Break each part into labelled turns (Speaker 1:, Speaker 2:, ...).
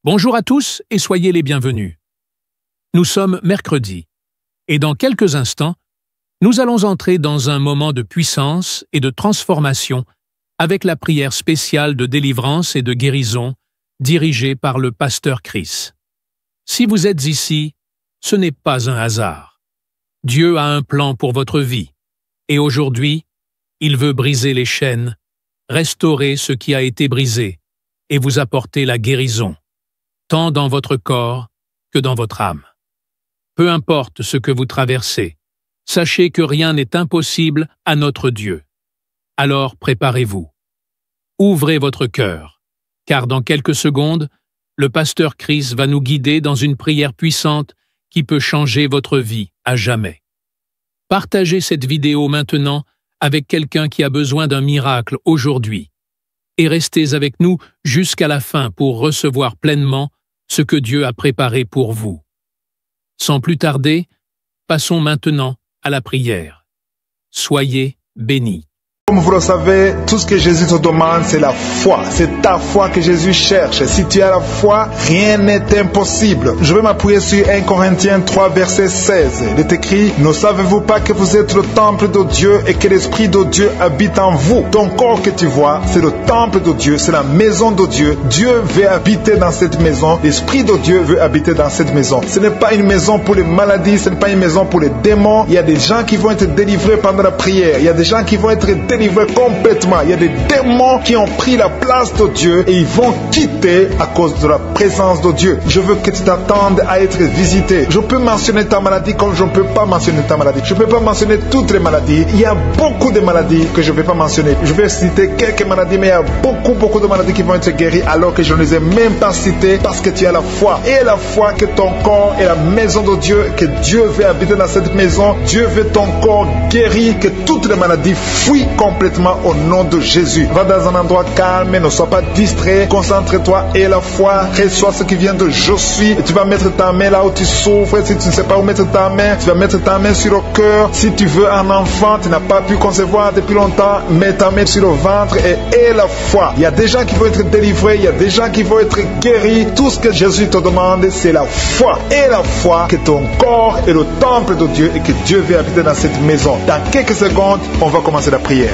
Speaker 1: Bonjour à tous et soyez les bienvenus. Nous sommes mercredi et dans quelques instants, nous allons entrer dans un moment de puissance et de transformation avec la prière spéciale de délivrance et de guérison dirigée par le pasteur Chris. Si vous êtes ici, ce n'est pas un hasard. Dieu a un plan pour votre vie et aujourd'hui, il veut briser les chaînes, restaurer ce qui a été brisé et vous apporter la guérison, tant dans votre corps que dans votre âme. Peu importe ce que vous traversez, sachez que rien n'est impossible à notre Dieu. Alors préparez-vous. Ouvrez votre cœur, car dans quelques secondes, le pasteur Chris va nous guider dans une prière puissante qui peut changer votre vie à jamais. Partagez cette vidéo maintenant avec quelqu'un qui a besoin d'un miracle aujourd'hui et restez avec nous jusqu'à la fin pour recevoir pleinement ce que Dieu a préparé pour vous. Sans plus tarder, passons maintenant à la prière. Soyez bénis.
Speaker 2: Comme vous le savez, tout ce que Jésus te demande, c'est la foi. C'est ta foi que Jésus cherche. Si tu as la foi, rien n'est impossible. Je vais m'appuyer sur 1 Corinthiens 3, verset 16. Il est écrit, « Ne savez-vous pas que vous êtes le temple de Dieu et que l'Esprit de Dieu habite en vous ?» Ton corps que tu vois, c'est le temple de Dieu, c'est la maison de Dieu. Dieu veut habiter dans cette maison. L'Esprit de Dieu veut habiter dans cette maison. Ce n'est pas une maison pour les maladies, ce n'est pas une maison pour les démons. Il y a des gens qui vont être délivrés pendant la prière. Il y a des gens qui vont être délivrés complètement. Il y a des démons qui ont pris la place de Dieu et ils vont quitter à cause de la présence de Dieu. Je veux que tu t'attendes à être visité. Je peux mentionner ta maladie comme je ne peux pas mentionner ta maladie. Je ne peux pas mentionner toutes les maladies. Il y a beaucoup de maladies que je ne vais pas mentionner. Je vais citer quelques maladies, mais il y a beaucoup de maladies qui vont être guéries alors que je ne les ai même pas citées parce que tu as la foi. Et la foi que ton corps est la maison de Dieu, que Dieu veut habiter dans cette maison. Dieu veut ton corps guéri, que toutes les maladies fuient complètement au nom de Jésus. Va dans un endroit calme, ne sois pas distrait, concentre-toi et la foi, reçois ce qui vient de je suis. Et tu vas mettre ta main là où tu souffres. Si tu ne sais pas où mettre ta main, tu vas mettre ta main sur le cœur. Si tu veux un enfant, tu n'as pas pu concevoir depuis longtemps, mets ta main sur le ventre et la foi. Il y a des gens qui vont être délivrés, il y a des gens qui vont être guéris. Tout ce que Jésus te demande, c'est la foi. Et la foi que ton corps est le temple de Dieu et que Dieu veut habiter dans cette maison. Dans quelques secondes, on va commencer la prière.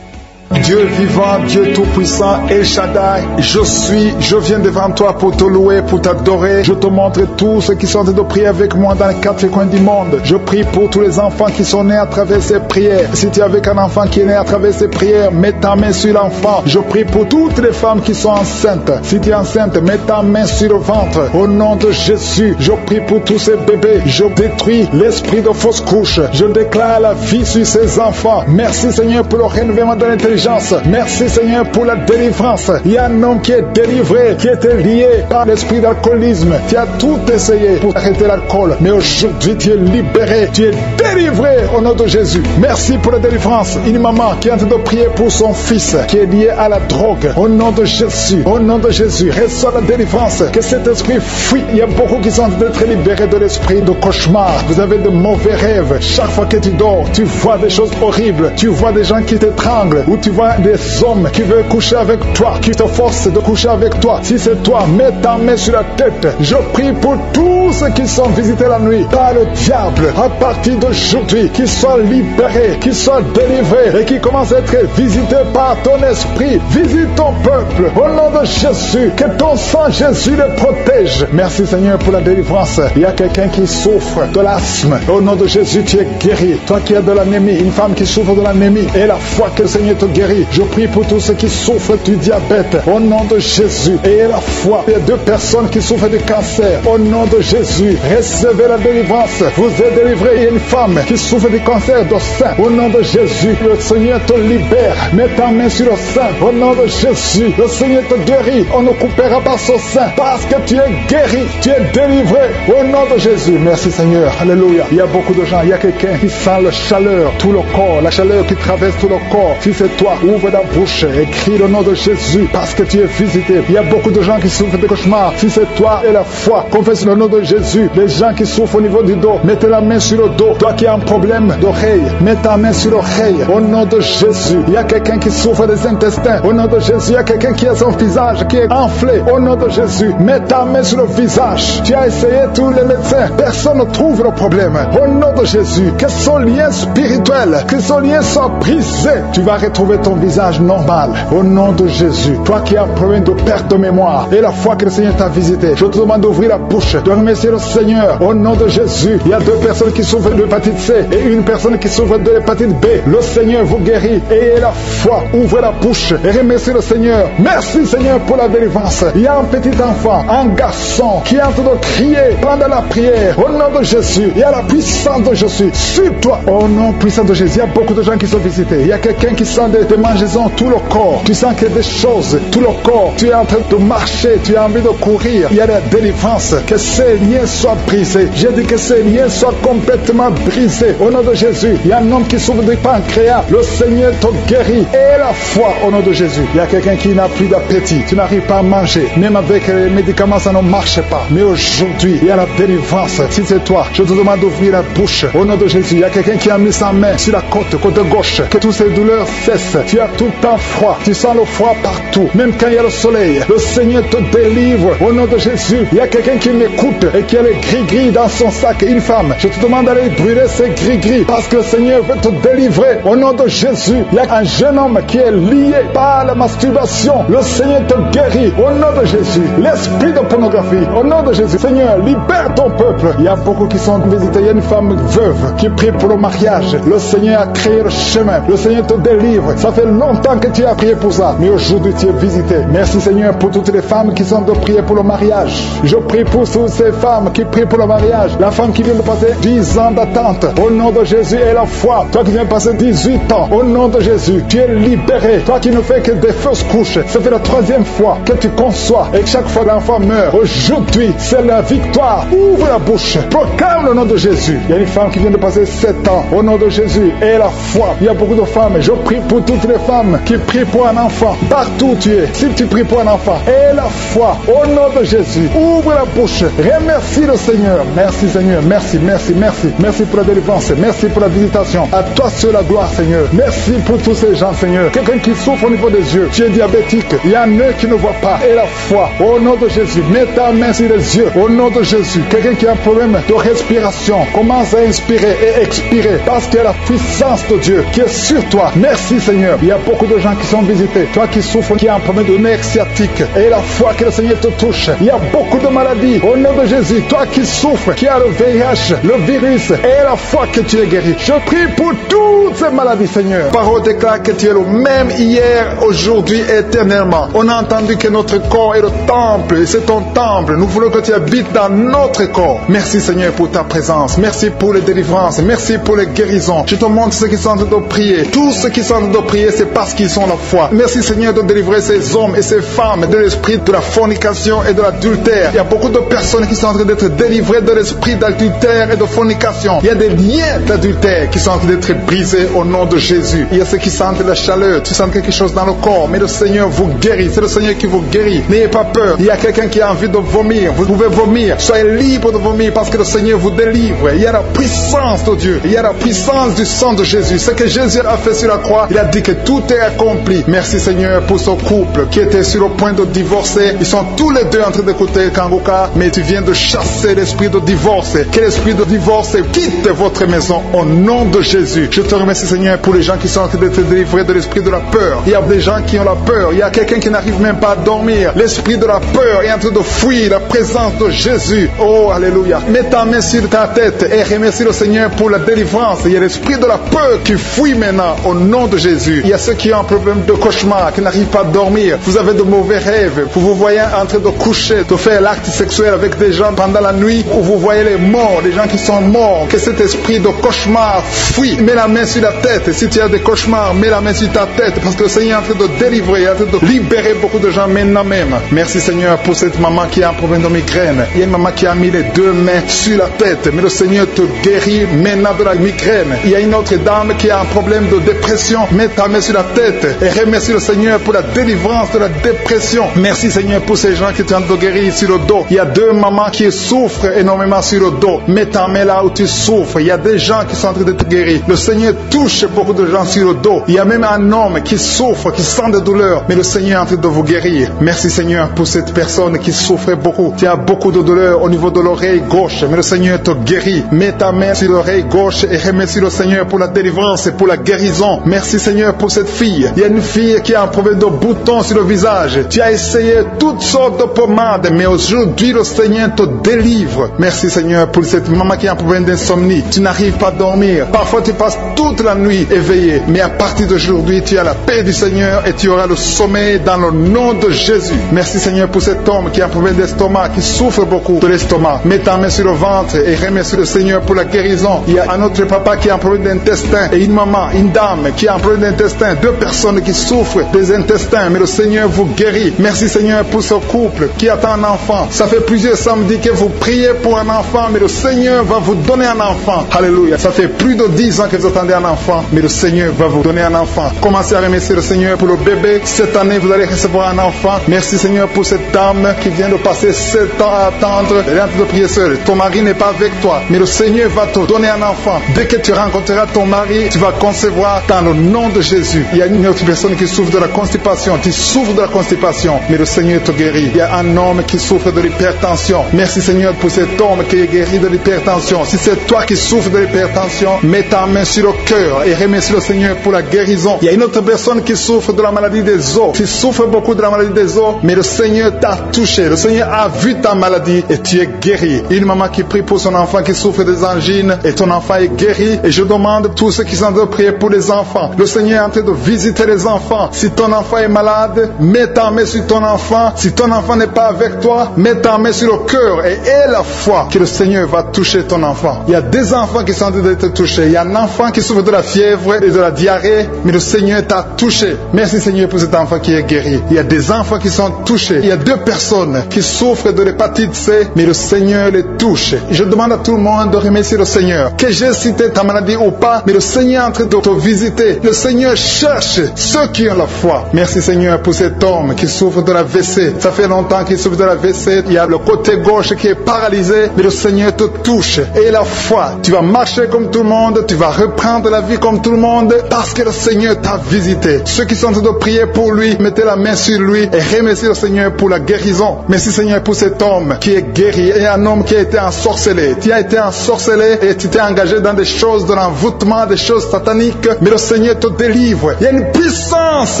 Speaker 2: Dieu vivant, Dieu tout-puissant, El Shaddai, je viens devant toi pour te louer, pour t'adorer. Je te montre tous ceux qui sont en train de prier avec moi dans les 4 coins du monde. Je prie pour tous les enfants qui sont nés à travers ces prières. Si tu es avec un enfant qui est né à travers ces prières, mets ta main sur l'enfant. Je prie pour toutes les femmes qui sont enceintes. Si tu es enceinte, mets ta main sur le ventre. Au nom de Jésus, je prie pour tous ces bébés. Je détruis l'esprit de fausse couche. Je déclare la vie sur ces enfants. Merci Seigneur pour le renouvellement de l'intelligence. Merci Seigneur pour la délivrance. Il y a un homme qui est délivré, qui était lié par l'esprit d'alcoolisme. Tu as tout essayé pour arrêter l'alcool, mais aujourd'hui tu es libéré, tu es délivré au nom de Jésus. Merci pour la délivrance. Une maman qui est en train de prier pour son fils qui est lié à la drogue. Au nom de Jésus, au nom de Jésus, reçois la délivrance. Que cet esprit fuit. Il y a beaucoup qui sont en train d'être libérés de l'esprit de cauchemar. Vous avez de mauvais rêves. Chaque fois que tu dors, tu vois des choses horribles. Tu vois des gens qui t'étranglent ou tu vois des hommes qui veulent coucher avec toi, qui te forcent de coucher avec toi. Si c'est toi, mets ta main sur la tête. Je prie pour tous ceux qui sont visités la nuit par le diable. À partir d'aujourd'hui, qu'ils soient libérés, qu'ils soient délivrés et qu'ils commencent à être visités par ton esprit. Visite ton peuple au nom de Jésus. Que ton sang Jésus les protège. Merci Seigneur pour la délivrance. Il y a quelqu'un qui souffre de l'asthme. Au nom de Jésus, tu es guéri. Toi qui as de l'anémie, une femme qui souffre de l'anémie, et la foi que le Seigneur te guérit. Je prie pour tous ceux qui souffrent du diabète. Au nom de Jésus. Et la foi. Il y a 2 personnes qui souffrent du cancer. Au nom de Jésus. Recevez la délivrance. Vous êtes délivré. Il y a une femme qui souffre du cancer du sein. Au nom de Jésus. Le Seigneur te libère. Mets ta main sur le sein. Au nom de Jésus. Le Seigneur te guérit. On ne coupera pas son sein. Parce que tu es guéri. Tu es délivré. Au nom de Jésus. Merci Seigneur. Alléluia. Il y a beaucoup de gens. Il y a quelqu'un qui sent la chaleur. Tout le corps. La chaleur qui traverse tout le corps. Si c'est toi, ouvre la bouche et crie le nom de Jésus parce que tu es visité. Il y a beaucoup de gens qui souffrent de cauchemars. Si c'est toi et la foi, confesse le nom de Jésus, les gens qui souffrent au niveau du dos, mettez la main sur le dos. Toi qui as un problème d'oreille, mets ta main sur l'oreille. Au nom de Jésus, il y a quelqu'un qui souffre des intestins. Au nom de Jésus, il y a quelqu'un qui a son visage qui est enflé. Au nom de Jésus, mets ta main sur le visage. Tu as essayé tous les médecins, personne ne trouve le problème. Au nom de Jésus, que son lien spirituel, que son lien soit brisé. Tu vas retrouver ton visage normal. Au nom de Jésus, toi qui as un problème de perte de mémoire, et la fois que le Seigneur t'a visité, je te demande d'ouvrir la bouche, de remercier le Seigneur. Au nom de Jésus, il y a 2 personnes qui souffrent de l'hépatite C et une personne qui souffre de l'hépatite B. Le Seigneur vous guérit. Ayez la foi, ouvrez la bouche et remerciez le Seigneur. Merci Seigneur pour la délivrance. Il y a un petit enfant, un garçon qui est en train de crier pendant la prière. Au nom de Jésus, il y a la puissance de Jésus sur toi. Au nom puissant de Jésus, il y a beaucoup de gens qui sont visités. Il y a quelqu'un qui sent des démangeaisons tout le corps. Tu sens qu'il y a des choses, tout le corps. Tu es en train de marcher, tu as envie de courir. Il y a la délivrance. Que ces liens soient brisés. J'ai dit que ces liens soient complètement brisés. Au nom de Jésus, il y a un homme qui souffre du pancréas. Le Seigneur te guérit. Et la foi au nom de Jésus. Il y a quelqu'un qui n'a plus d'appétit. Tu n'arrives pas à manger. Même avec les médicaments, ça ne marche pas. Mais aujourd'hui, il y a la délivrance. Si c'est toi, je te demande d'ouvrir la bouche. Au nom de Jésus, il y a quelqu'un qui a mis sa main sur la côte gauche. Que toutes ces douleurs cessent. Tu as tout le temps froid. Tu sens le froid partout. Même quand il y a le soleil, le Seigneur te délivre. Au nom de Jésus, il y a quelqu'un qui m'écoute et qui a les gris-gris dans son sac. Une femme, je te demande d'aller brûler ces gris-gris parce que le Seigneur veut te délivrer. Au nom de Jésus, il y a un jeune homme qui est lié par la masturbation. Le Seigneur te guérit. Au nom de Jésus, l'esprit de pornographie. Au nom de Jésus, Seigneur, libère ton peuple. Il y a beaucoup qui sont visités. Il y a une femme veuve qui prie pour le mariage. Le Seigneur a créé le chemin. Le Seigneur te délivre. Ça fait longtemps que tu as prié pour ça. Mais aujourd'hui, tu es visité. Merci Seigneur pour toutes les femmes qui sont de prier pour le mariage. Je prie pour toutes ces femmes qui prient pour le mariage. La femme qui vient de passer 10 ans d'attente. Au nom de Jésus et la foi. Toi qui viens de passer 18 ans. Au nom de Jésus, tu es libéré. Toi qui ne fais que des fausses couches. Ça fait la 3e fois que tu conçois. Et chaque fois l'enfant meurt. Aujourd'hui, c'est la victoire. Ouvre la bouche. Proclame le nom de Jésus. Il y a une femme qui vient de passer 7 ans. Au nom de Jésus et la foi. Il y a beaucoup de femmes. Je prie pour toutes les femmes qui prient pour un enfant. Partout où tu es. Si tu pries pour un enfant. Et la foi. Au nom de Jésus. Ouvre la bouche. Remercie le Seigneur. Merci Seigneur. Merci, merci, merci. Merci pour la délivrance. Merci pour la visitation. À toi sur la gloire Seigneur. Merci pour tous ces gens Seigneur. Quelqu'un qui souffre au niveau des yeux. Tu es diabétique. Il y a un œil qui ne voit pas. Et la foi. Au nom de Jésus. Mets ta main sur les yeux. Au nom de Jésus. Quelqu'un qui a un problème de respiration. Commence à inspirer et expirer. Parce qu'il y a la puissance de Dieu qui est sur toi. Merci Seigneur. Il y a beaucoup de gens qui sont visités. Toi qui souffres, qui a un problème de nerf sciatique. Et la foi que le Seigneur te touche. Il y a beaucoup de maladies. Au nom de Jésus. Toi qui souffres, qui a le VIH, le virus. Et la foi que tu es guéri. Je prie pour toutes ces maladies Seigneur. Parole déclare que tu es le même hier, aujourd'hui, éternellement. On a entendu que notre corps est le temple. Et c'est ton temple. Nous voulons que tu habites dans notre corps. Merci Seigneur pour ta présence. Merci pour les délivrances. Merci pour les guérisons. Je te montre ceux qui sont en train de prier. Tous ceux qui sont en train de prier, c'est parce qu'ils ont la foi. Merci Seigneur de délivrer ces hommes et ces femmes de l'esprit de la fornication et de l'adultère. Il y a beaucoup de personnes qui sont en train d'être délivrées de l'esprit d'adultère et de fornication. Il y a des liens d'adultère qui sont en train d'être brisés au nom de Jésus. Il y a ceux qui sentent la chaleur, tu sens quelque chose dans le corps, mais le Seigneur vous guérit. C'est le Seigneur qui vous guérit. N'ayez pas peur. Il y a quelqu'un qui a envie de vomir. Vous pouvez vomir. Soyez libre de vomir parce que le Seigneur vous délivre. Il y a la puissance de Dieu. Il y a la puissance du sang de Jésus. Ce que Jésus a fait sur la croix, il a dit que tout est accompli. Merci Seigneur pour ce couple qui était sur le point de divorcer. Ils sont tous les deux en train d'écouter Kangoka, mais tu viens de chasser l'esprit de divorce. Que l'esprit de divorce quitte votre maison au nom de Jésus. Je te remercie Seigneur pour les gens qui sont en train d'être délivrés de l'esprit de la peur. Il y a des gens qui ont la peur. Il y a quelqu'un qui n'arrive même pas à dormir. L'esprit de la peur est en train de fuir la présence de Jésus. Oh, alléluia. Mets ta main sur ta tête et remercie le Seigneur pour la délivrance. Il y a l'esprit de la peur qui fuit maintenant au nom de Jésus. Il y a ceux qui ont un problème de cauchemar, qui n'arrivent pas à dormir. Vous avez de mauvais rêves. Vous vous voyez en train de coucher, de faire l'acte sexuel avec des gens pendant la nuit où vous voyez les morts, les gens qui sont morts. Que cet esprit de cauchemar fuit. Mets la main sur la tête. Si tu as des cauchemars, mets la main sur ta tête parce que le Seigneur est en train de délivrer, en train de libérer beaucoup de gens maintenant même. Merci Seigneur pour cette maman qui a un problème de migraine. Il y a une maman qui a mis les deux mains sur la tête, mais le Seigneur te guérit maintenant de la migraine. Il y a une autre dame qui a un problème de dépression. Mets ta main sur la tête et remercie le Seigneur pour la délivrance de la dépression. Merci Seigneur pour ces gens qui sont en train de guérir sur le dos. Il y a deux mamans qui souffre énormément sur le dos, mets ta main là où tu souffres. Il y a des gens qui sont en train d'être guéris. Le Seigneur touche beaucoup de gens sur le dos. Il y a même un homme qui souffre, qui sent des douleurs, mais le Seigneur est en train de vous guérir. Merci Seigneur pour cette personne qui souffre beaucoup. Tu as beaucoup de douleurs au niveau de l'oreille gauche, mais le Seigneur te guérit. Mets ta main sur l'oreille gauche et remercie le Seigneur pour la délivrance et pour la guérison. Merci Seigneur pour cette fille. Il y a une fille qui a un problème de boutons sur le visage. Tu as essayé toutes sortes de pommades, mais aujourd'hui le Seigneur te délivre. Merci Seigneur pour cette maman qui a un problème d'insomnie. Tu n'arrives pas à dormir. Parfois tu passes toute la nuit éveillé, mais à partir d'aujourd'hui tu as la paix du Seigneur et tu auras le sommeil dans le nom de Jésus. Merci Seigneur pour cet homme qui a un problème d'estomac, qui souffre beaucoup de l'estomac. Mets ta main sur le ventre et remercie le Seigneur pour la guérison. Il y a un autre papa qui a un problème d'intestin et une maman, une dame qui a un problème d'intestin. Deux personnes qui souffrent des intestins, mais le Seigneur vous guérit. Merci Seigneur pour ce couple qui attend un enfant. Ça fait plusieurs samedis que vous priez pour un enfant, mais le Seigneur va vous donner un enfant. Alléluia. Ça fait plus de 10 ans que vous attendez un enfant, mais le Seigneur va vous donner un enfant. Commencez à remercier le Seigneur pour le bébé. Cette année, vous allez recevoir un enfant. Merci Seigneur pour cette dame qui vient de passer 7 ans à attendre. Elle est en train de prier seule. Ton mari n'est pas avec toi, mais le Seigneur va te donner un enfant. Dès que tu rencontreras ton mari, tu vas concevoir dans le nom de Jésus. Il y a une autre personne qui souffre de la constipation. Tu souffres de la constipation, mais le Seigneur te guérit. Il y a un homme qui souffre de l'hypertension. Merci Seigneur pour cet homme qui est guéri de l'hypertension. Si c'est toi qui souffres de l'hypertension, mets ta main sur le cœur et remercie le Seigneur pour la guérison. Il y a une autre personne qui souffre de la maladie des os. Tu souffres beaucoup de la maladie des os, mais le Seigneur t'a touché. Le Seigneur a vu ta maladie et tu es guéri. Une maman qui prie pour son enfant qui souffre des angines et ton enfant est guéri. Et je demande à tous ceux qui sont en train de prier pour les enfants. Le Seigneur est en train de visiter les enfants. Si ton enfant est malade, mets ta main sur ton enfant. Si ton enfant n'est pas avec toi, mets ta main sur le cœur et aie la foi que le Seigneur va toucher ton enfant. Il y a des enfants qui sont en train d'être touchés. Il y a un enfant qui souffre de la fièvre et de la diarrhée, mais le Seigneur t'a touché. Merci Seigneur pour cet enfant qui est guéri. Il y a des enfants qui sont touchés. Il y a 2 personnes qui souffrent de l'hépatite C, mais le Seigneur les touche. Je demande à tout le monde de remercier le Seigneur. Que j'ai cité ta maladie ou pas, mais le Seigneur est en train de te visiter. Le Seigneur cherche ceux qui ont la foi. Merci Seigneur pour cet homme qui souffre de la WC. Ça fait longtemps qu'il souffre de la WC. Il y a le côté gauche qui est paralysé, mais le Seigneur te touche. Et la foi, tu vas marcher comme tout le monde, tu vas reprendre la vie comme tout le monde, parce que le Seigneur t'a visité. Ceux qui sont en train de prier pour lui, mettez la main sur lui et remerciez le Seigneur pour la guérison. Merci Seigneur pour cet homme qui est guéri et un homme qui a été ensorcelé. Tu as été ensorcelé et tu t'es engagé dans des choses de l'envoûtement, des choses sataniques, mais le Seigneur te délivre. Il y a une puissance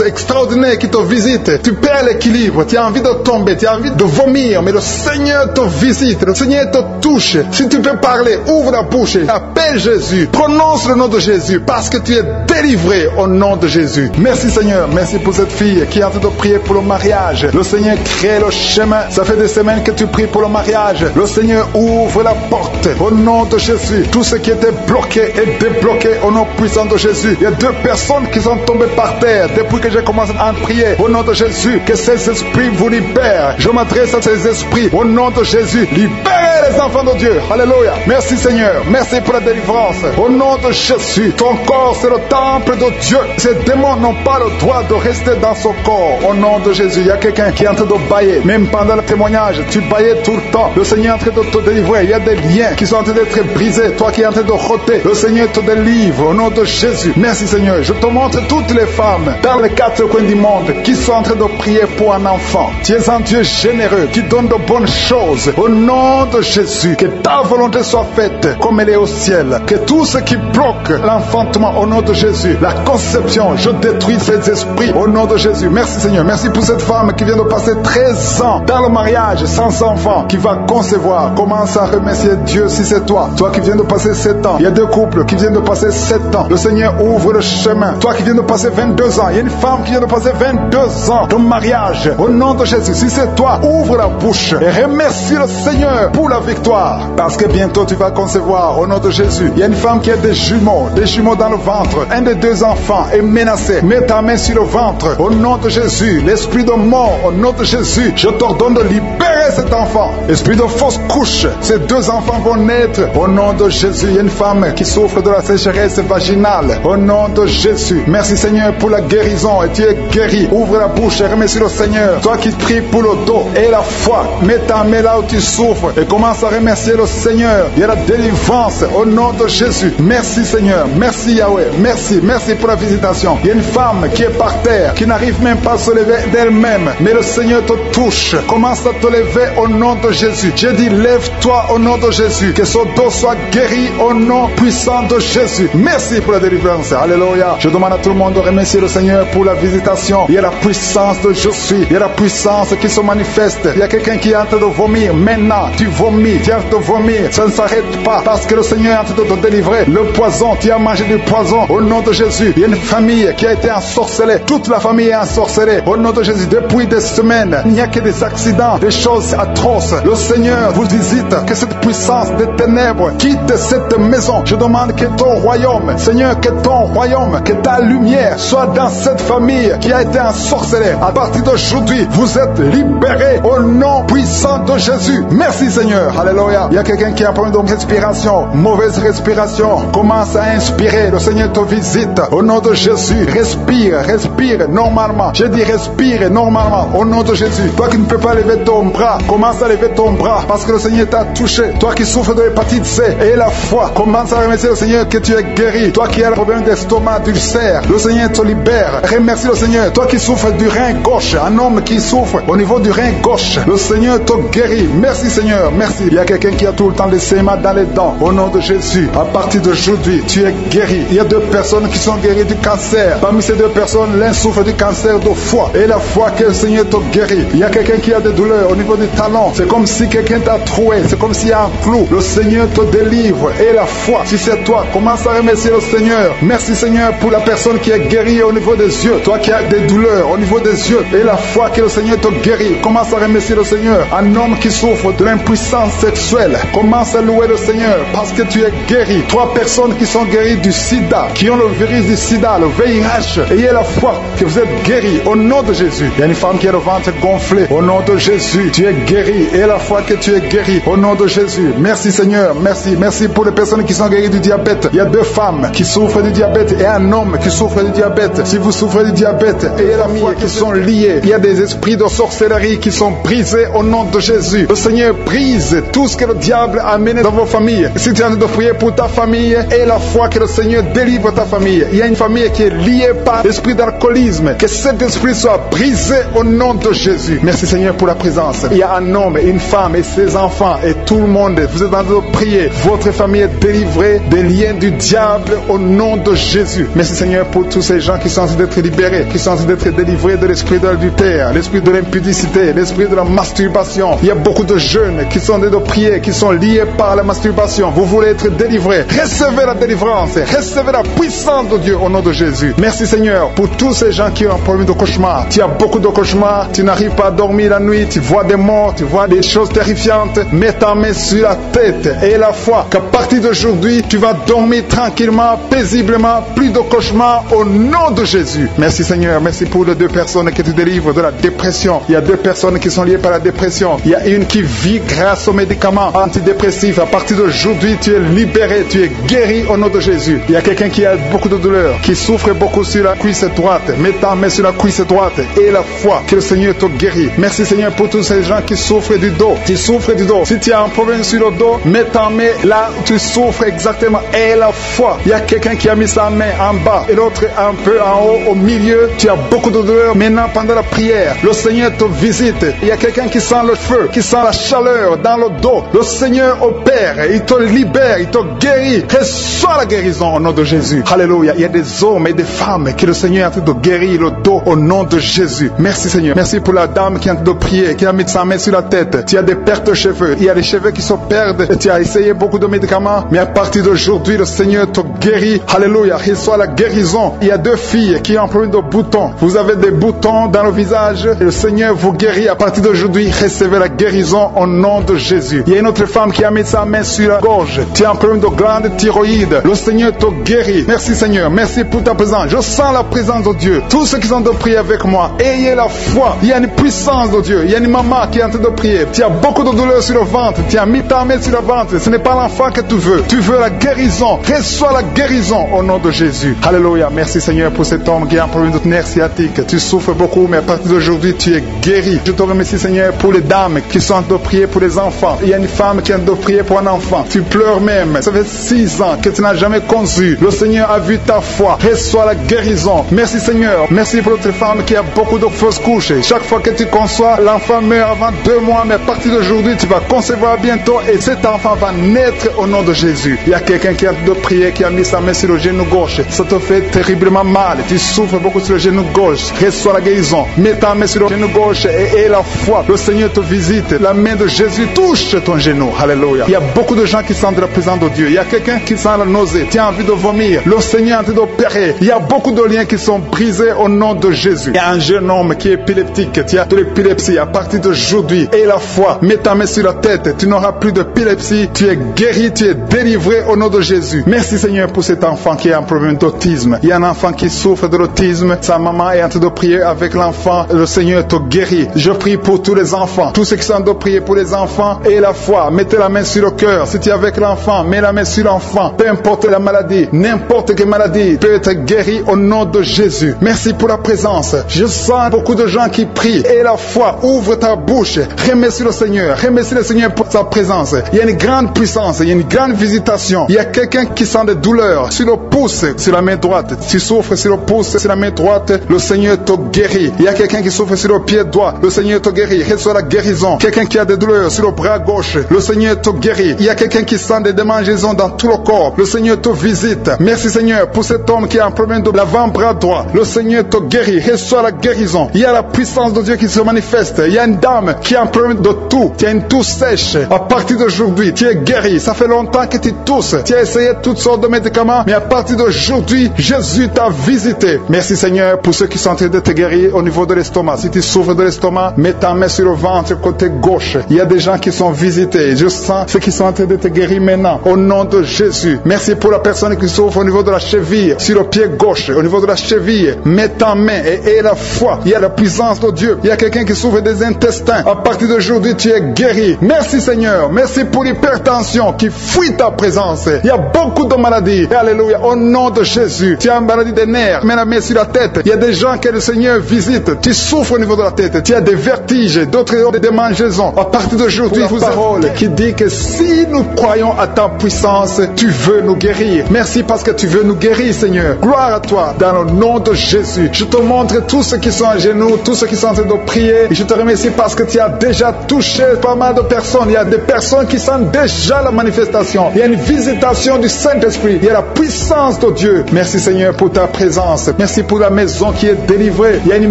Speaker 2: extraordinaire qui te visite. Tu perds l'équilibre, tu as envie de tomber, tu as envie de vomir, mais le Seigneur te visite, le Seigneur te touche. Si tu peux parler, ouvre la bouche et appelle Jésus. Prononce le nom de Jésus parce que tu es délivré au nom de Jésus. Merci Seigneur, merci pour cette fille qui est en train de prier pour le mariage. Le Seigneur crée le chemin. Ça fait des semaines que tu pries pour le mariage. Le Seigneur ouvre la porte au nom de Jésus. Tout ce qui était bloqué est débloqué au nom puissant de Jésus. Il y a 2 personnes qui sont tombées par terre depuis que j'ai commencé à prier. Au nom de Jésus, que ces esprits vous libèrent. Je m'adresse à ces esprits au nom de Jésus. Libérez les enfants de Dieu. Alléluia. Merci Seigneur. Merci pour la délivrance. Au nom de Jésus, ton corps c'est le temple de Dieu. Ces démons n'ont pas le droit de rester dans son corps. Au nom de Jésus, il y a quelqu'un qui est en train de bailler. Même pendant le témoignage, tu baillais tout le temps. Le Seigneur est en train de te délivrer. Il y a des liens qui sont en train d'être brisés. Toi qui es en train de rôter, le Seigneur te délivre au nom de Jésus. Merci Seigneur. Je te montre toutes les femmes dans les 4 coins du monde qui sont en train de prier pour un enfant. Tu es un Dieu généreux qui donne de bonnes choses. Au nom de Jésus, que ta volonté soit faite comme elle est au ciel. Que tout ce qui bloque l'enfantement au nom de Jésus, la conception, je détruis ces esprits au nom de Jésus. Merci Seigneur. Merci pour cette femme qui vient de passer 13 ans dans le mariage sans enfant, qui va concevoir. Commence à remercier Dieu si c'est toi. Toi qui viens de passer 7 ans. Il y a 2 couples qui viennent de passer 7 ans. Le Seigneur ouvre le chemin. Toi qui viens de passer 22 ans. Il y a une femme qui vient de passer 22 ans de mariage. Au nom de Jésus, si c'est toi, ouvre la bouche et remercie le Seigneur pour la victoire. Parce que bientôt tu vas concevoir au nom de Jésus. Il y a une femme qui a des jumeaux dans le ventre. Un des 2 enfants est menacé. Mets ta main sur le ventre. Au nom de Jésus, l'esprit de mort, au nom de Jésus, je t'ordonne de libérer cet enfant. Esprit de fausse couche, ces 2 enfants vont naître. Au nom de Jésus, il y a une femme qui souffre de la sécheresse vaginale. Au nom de Jésus, merci Seigneur pour la guérison. Et tu es guéri. Ouvre la bouche et remercie le Seigneur. Toi qui pries pour le dos et la foi, mets ta main là où tu souffres et commence à remercier le Seigneur. Il y a la délivrance au nom de Jésus. Merci Seigneur, merci Yahweh, merci pour la visitation. Il y a une femme qui est par terre, qui n'arrive même pas à se lever d'elle-même, mais le Seigneur te touche. Commence à te lever au nom de Jésus. J'ai dit lève-toi au nom de Jésus, que son dos soit guéri au nom puissant de Jésus. Merci pour la délivrance. Alléluia. Je demande à tout le monde de remercier le Seigneur pour la visitation. Il y a la puissance de je suis. Il y a la puissance qui se manifeste. Il y a quelqu'un qui est en train de vomir. Maintenant, tu vomis. Tu es en train de vomir. Ça ne s'arrête pas parce que le Seigneur est en train de te délivrer. Le poison, tu as mangé du poison au nom de Jésus. Il y a une famille qui a été ensorcelée. Toute la famille est ensorcelée au nom de Jésus. Depuis des semaines, il n'y a que des accidents, des choses atroces. Le Seigneur vous visite. Que cette puissance des ténèbres quitte cette maison. Je demande que ton royaume, Seigneur, que ton royaume, que ta lumière soit dans cette famille qui a été ensorcelée. À partir d'aujourd'hui, vous êtes libérés au nom puissant de Jésus. Merci Seigneur. Alléluia. Il y a quelqu'un qui a un problème de respiration, mauvaise respiration. Commence à inspirer. Le Seigneur te visite au nom de Jésus. Respire normalement. Je dis respire normalement au nom de Jésus. Toi qui ne peux pas lever ton bras, commence à lever ton bras parce que le Seigneur t'a touché. Toi qui souffres de l'hépatite C et la foi, commence à remercier le Seigneur que tu es guéri. Toi qui as le problème d'estomac, d'ulcère, le Seigneur te libère. Remercie le Seigneur. Toi qui souffres du rein gauche, un homme qui souffre au niveau du rein gauche, le Seigneur te guérit. Merci Seigneur, merci. Il y a quelqu'un qui a tout le temps des saignements dans les dents. Au nom de Jésus, à partir d'aujourd'hui, tu es guéri. Il y a 2 personnes qui sont guéries du cancer. Parmi ces 2 personnes, l'un souffre du cancer de foie. Et la foi que le Seigneur te guérit. Il y a quelqu'un qui a des douleurs au niveau du talon. C'est comme si quelqu'un t'a troué. C'est comme s'il y a un clou. Le Seigneur te délivre. Et la foi, si c'est toi, commence à remercier le Seigneur. Merci Seigneur pour la personne qui est guérie au niveau des yeux. Toi qui as des douleurs au niveau des yeux. Et la foi que le Seigneur te guérit. Commence à remercier le Seigneur. Un homme qui souffre de l'impuissance sexuelle. Commence à louer le Seigneur parce que tu es guéri. 3 personnes qui sont guéries du sida, qui ont le virus du sida, le VIH. Ayez la foi que vous êtes guéris au nom de Jésus. Il y a une femme qui a le ventre gonflé. Au nom de Jésus, tu es guéri. Et la foi que tu es guéri au nom de Jésus. Merci Seigneur, merci pour les personnes qui sont guéries du diabète. Il y a 2 femmes qui souffrent du diabète et un homme qui souffre du diabète. Si vous souffrez du diabète, ayez la foi qui sont liés. Il y a des esprits de sorcellerie qui sont brisés au nom de Jésus. Le Seigneur brise tout ce que le diable a amené dans vos familles. Si tu es en train de prier pour ta famille, aie la foi que le Seigneur délivre ta famille. Il y a une famille qui est liée par l'esprit d'alcoolisme. Que cet esprit soit brisé au nom de Jésus. Merci Seigneur pour la présence. Il y a un homme, une femme et ses enfants et tout le monde. Vous êtes en train de prier. Votre famille est délivrée des liens du diable au nom de Jésus. Merci Seigneur pour tous ces gens qui sont en train d'être libérés, qui sont en train d'être délivrés de l'esprit de l'adultère, l'esprit de l'impudicité, l'esprit de la masturbation. Il y a beaucoup de jeunes qui sont en train de prier, qui sont liés par la masturbation. Vous voulez être délivrés. Recevez la délivrance. Recevez la puissance de Dieu au nom de Jésus. Merci Seigneur pour tous ces gens qui ont un problème de cauchemar. Tu as beaucoup de cauchemars. Tu n'arrives pas à dormir la nuit. Tu vois des morts. Tu vois des choses terrifiantes. Mets ta main sur la tête et la foi qu'à partir d'aujourd'hui, tu vas dormir tranquillement, paisiblement. Plus de cauchemars au nom de Jésus. Merci Seigneur. Merci pour les 2 personnes que tu délivres de la dépression. Il y a 2 personnes qui sont liées par la dépression. Il y a une qui vit grâce aux médicaments antidépressifs. À partir d'aujourd'hui, tu es libéré. Tu es guéri au nom de Jésus. Il y a quelqu'un qui a beaucoup de douleurs, qui souffre beaucoup sur la cuisse droite. Mets ta main sur la cuisse droite et la foi que le Seigneur te guérit. Merci Seigneur pour tous ces gens qui souffrent du dos. Tu souffres du dos. Si tu as un problème sur le dos, mets ta main là où tu souffres exactement et la foi. Il y a quelqu'un qui a mis sa main en bas et l'autre un peu en haut, au milieu. Tu as beaucoup de douleurs. Maintenant, pendant la prière, le Seigneur te visite. Il y a quelqu'un qui sent le feu, qui sent la chaleur dans le dos. Le Seigneur opère. Il te libère, il te guérit. Reçois la guérison au nom de Jésus. Alléluia. Il y a des hommes et des femmes que le Seigneur est en train de guérir le dos au nom de Jésus. Merci Seigneur. Merci pour la dame qui est en train de prier, qui a mis sa main sur la tête. Tu as des pertes de cheveux. Il y a des cheveux qui se perdent. Et tu as essayé beaucoup de médicaments. Mais à partir d'aujourd'hui, le Seigneur te guérit. Alléluia. Reçois la guérison. Il y a 2 filles qui ont un problème de boutons. Vous avez des boutons dans le visage. Et le Seigneur vous guérit. À partir d'aujourd'hui, recevez la guérison au nom de Jésus. Il y a une autre femme qui a mis sa main sur la gorge. Tu as un problème de glande thyroïde. Le Seigneur te guérit. Merci Seigneur. Merci pour ta présence. Je sens la présence de Dieu. Tous ceux qui sont de prier avec moi, ayez la foi. Il y a une puissance de Dieu. Il y a une maman qui est en train de prier. Tu as beaucoup de douleurs sur le ventre. Tu as mis ta main sur le ventre. Ce n'est pas l'enfant que tu veux. Tu veux la guérison. Reçois la guérison au nom de Jésus. Alléluia. Merci Seigneur pour cet homme qui a un problème de nerf sciatique. Tu souffres beaucoup, mais à partir d'aujourd'hui, tu es guéri. Je te remercie Seigneur pour les dames qui sont en train de prier pour les enfants. Il y a une femme qui est en train de prier pour un enfant. Tu pleures même. Ça fait 6 ans que tu n'as jamais conçu. Le Seigneur a vu ta foi. Reçois la guérison. Merci Seigneur. Merci pour notre femme qui a beaucoup de fausses couches. Chaque fois que tu conçois, l'enfant meurt avant 2 mois, mais à partir d'aujourd'hui, tu vas concevoir bientôt et cet enfant va naître au nom de Jésus. Il y a quelqu'un qui a de prier, qui a mis sa main sur le genou gauche. Ça te fait terriblement mal. Tu souffres beaucoup sur le genou gauche. Reçois la guérison. Mets ta main sur le genou gauche et la foi. Le Seigneur te visite. La main de Jésus touche ton genou. Alléluia. Il y a beaucoup de gens qui sentent la présence de Dieu. Il y a quelqu'un qui sent la nausée. Tu as envie de vomir. Le Seigneur est en train d'opérer. Il y a beaucoup de liens qui sont brisés au nom de Jésus. Il y a un jeune homme qui est épileptique. Tu as de l'épilepsie. À partir d'aujourd'hui, et la foi, mets ta main sur la tête. Tu n'auras plus d'épilepsie. Tu es guéri, tu es délivré au nom de Jésus. Merci Seigneur pour cet enfant qui a un problème d'autisme. Il y a un enfant qui souffre de l'autisme. Sa maman est en train de prier avec l'enfant. Le Seigneur te guérit. Je prie pour tous les enfants. Tous ceux qui sont en train de prier pour les enfants et la foi. Mettez la main sur le cœur. Si tu es avec l'enfant, mets la main sur l'enfant. Peu importe la maladie, n'importe quelle maladie peut être guérie au nom de Jésus. Merci pour la présence. Je sens beaucoup de gens qui prient. Et la foi, ouvre ta bouche. Remercie le Seigneur. Remercie le Seigneur pour sa présence. Il y a une grande puissance. Il y a une grande visitation. Il y a quelqu'un qui sent des douleurs sur le pouce, sur la main droite. Tu souffres sur le pouce, sur la main droite. Le Seigneur te guérit. Il y a quelqu'un qui souffre sur le pied droit. Le Seigneur te guérit. Reçois la guérison. Quelqu'un qui a des douleurs sur le bras gauche. Le Seigneur te guérit. Il y a quelqu'un qui sent des démangeaisons dans tout le corps. Le Seigneur te visite. Merci Seigneur pour cet homme qui a un problème de l'avant-bras droit. Le Seigneur te guérit. Reçois la guérison. Il y a la puissance de Dieu qui se manifeste. Il y a une dame qui a un problème de toux. Tu as une toux sèche. À partir d'aujourd'hui, tu es guéri. Ça fait longtemps que tu tousses. Tu as essayé toutes sortes de médicaments, mais à partir d'aujourd'hui, Jésus t'a visité. Merci Seigneur pour ceux qui sont en train de te guérir au niveau de l'estomac. Si tu souffres de l'estomac, mets ta main sur le ventre côté gauche. Il y a des gens qui sont visités. Je sens ceux qui sont en train de te guérir maintenant. Au nom de Jésus. Merci pour la personne qui souffre au niveau de la cheville, sur le pied gauche, au niveau de la cheville. Mets ta main et la foi. Il y a la puissance de Dieu. Il y a quelqu'un qui souffre des intestins. À partir d'aujourd'hui, tu es guéri. Merci Seigneur. Merci pour l'hypertension qui fuit ta présence. Il y a beaucoup de maladies. Alléluia. Au nom de Jésus. Tu as une maladie des nerfs. Mets la main sur la tête. Il y a des gens que le Seigneur visite. Tu souffres au niveau de la tête. Tu as des vertiges, d'autres ont des démangeaisons. À partir d'aujourd'hui, vous avez parole qui dit que si nous croyons à ta puissance, tu veux nous guérir. Merci parce que tu veux nous guérir, Seigneur. Gloire à toi dans le nom de Jésus. Je te montre tous ceux qui sont à genoux, tous ceux qui sont en train de prier. Et je te remercie parce que tu as déjà touché pas mal de personnes. Il y a des personnes qui sentent déjà la manifestation. Il y a une visitation du Saint-Esprit. Il y a la puissance de Dieu. Merci Seigneur pour ta présence. Merci pour la maison qui est délivrée. Il y a une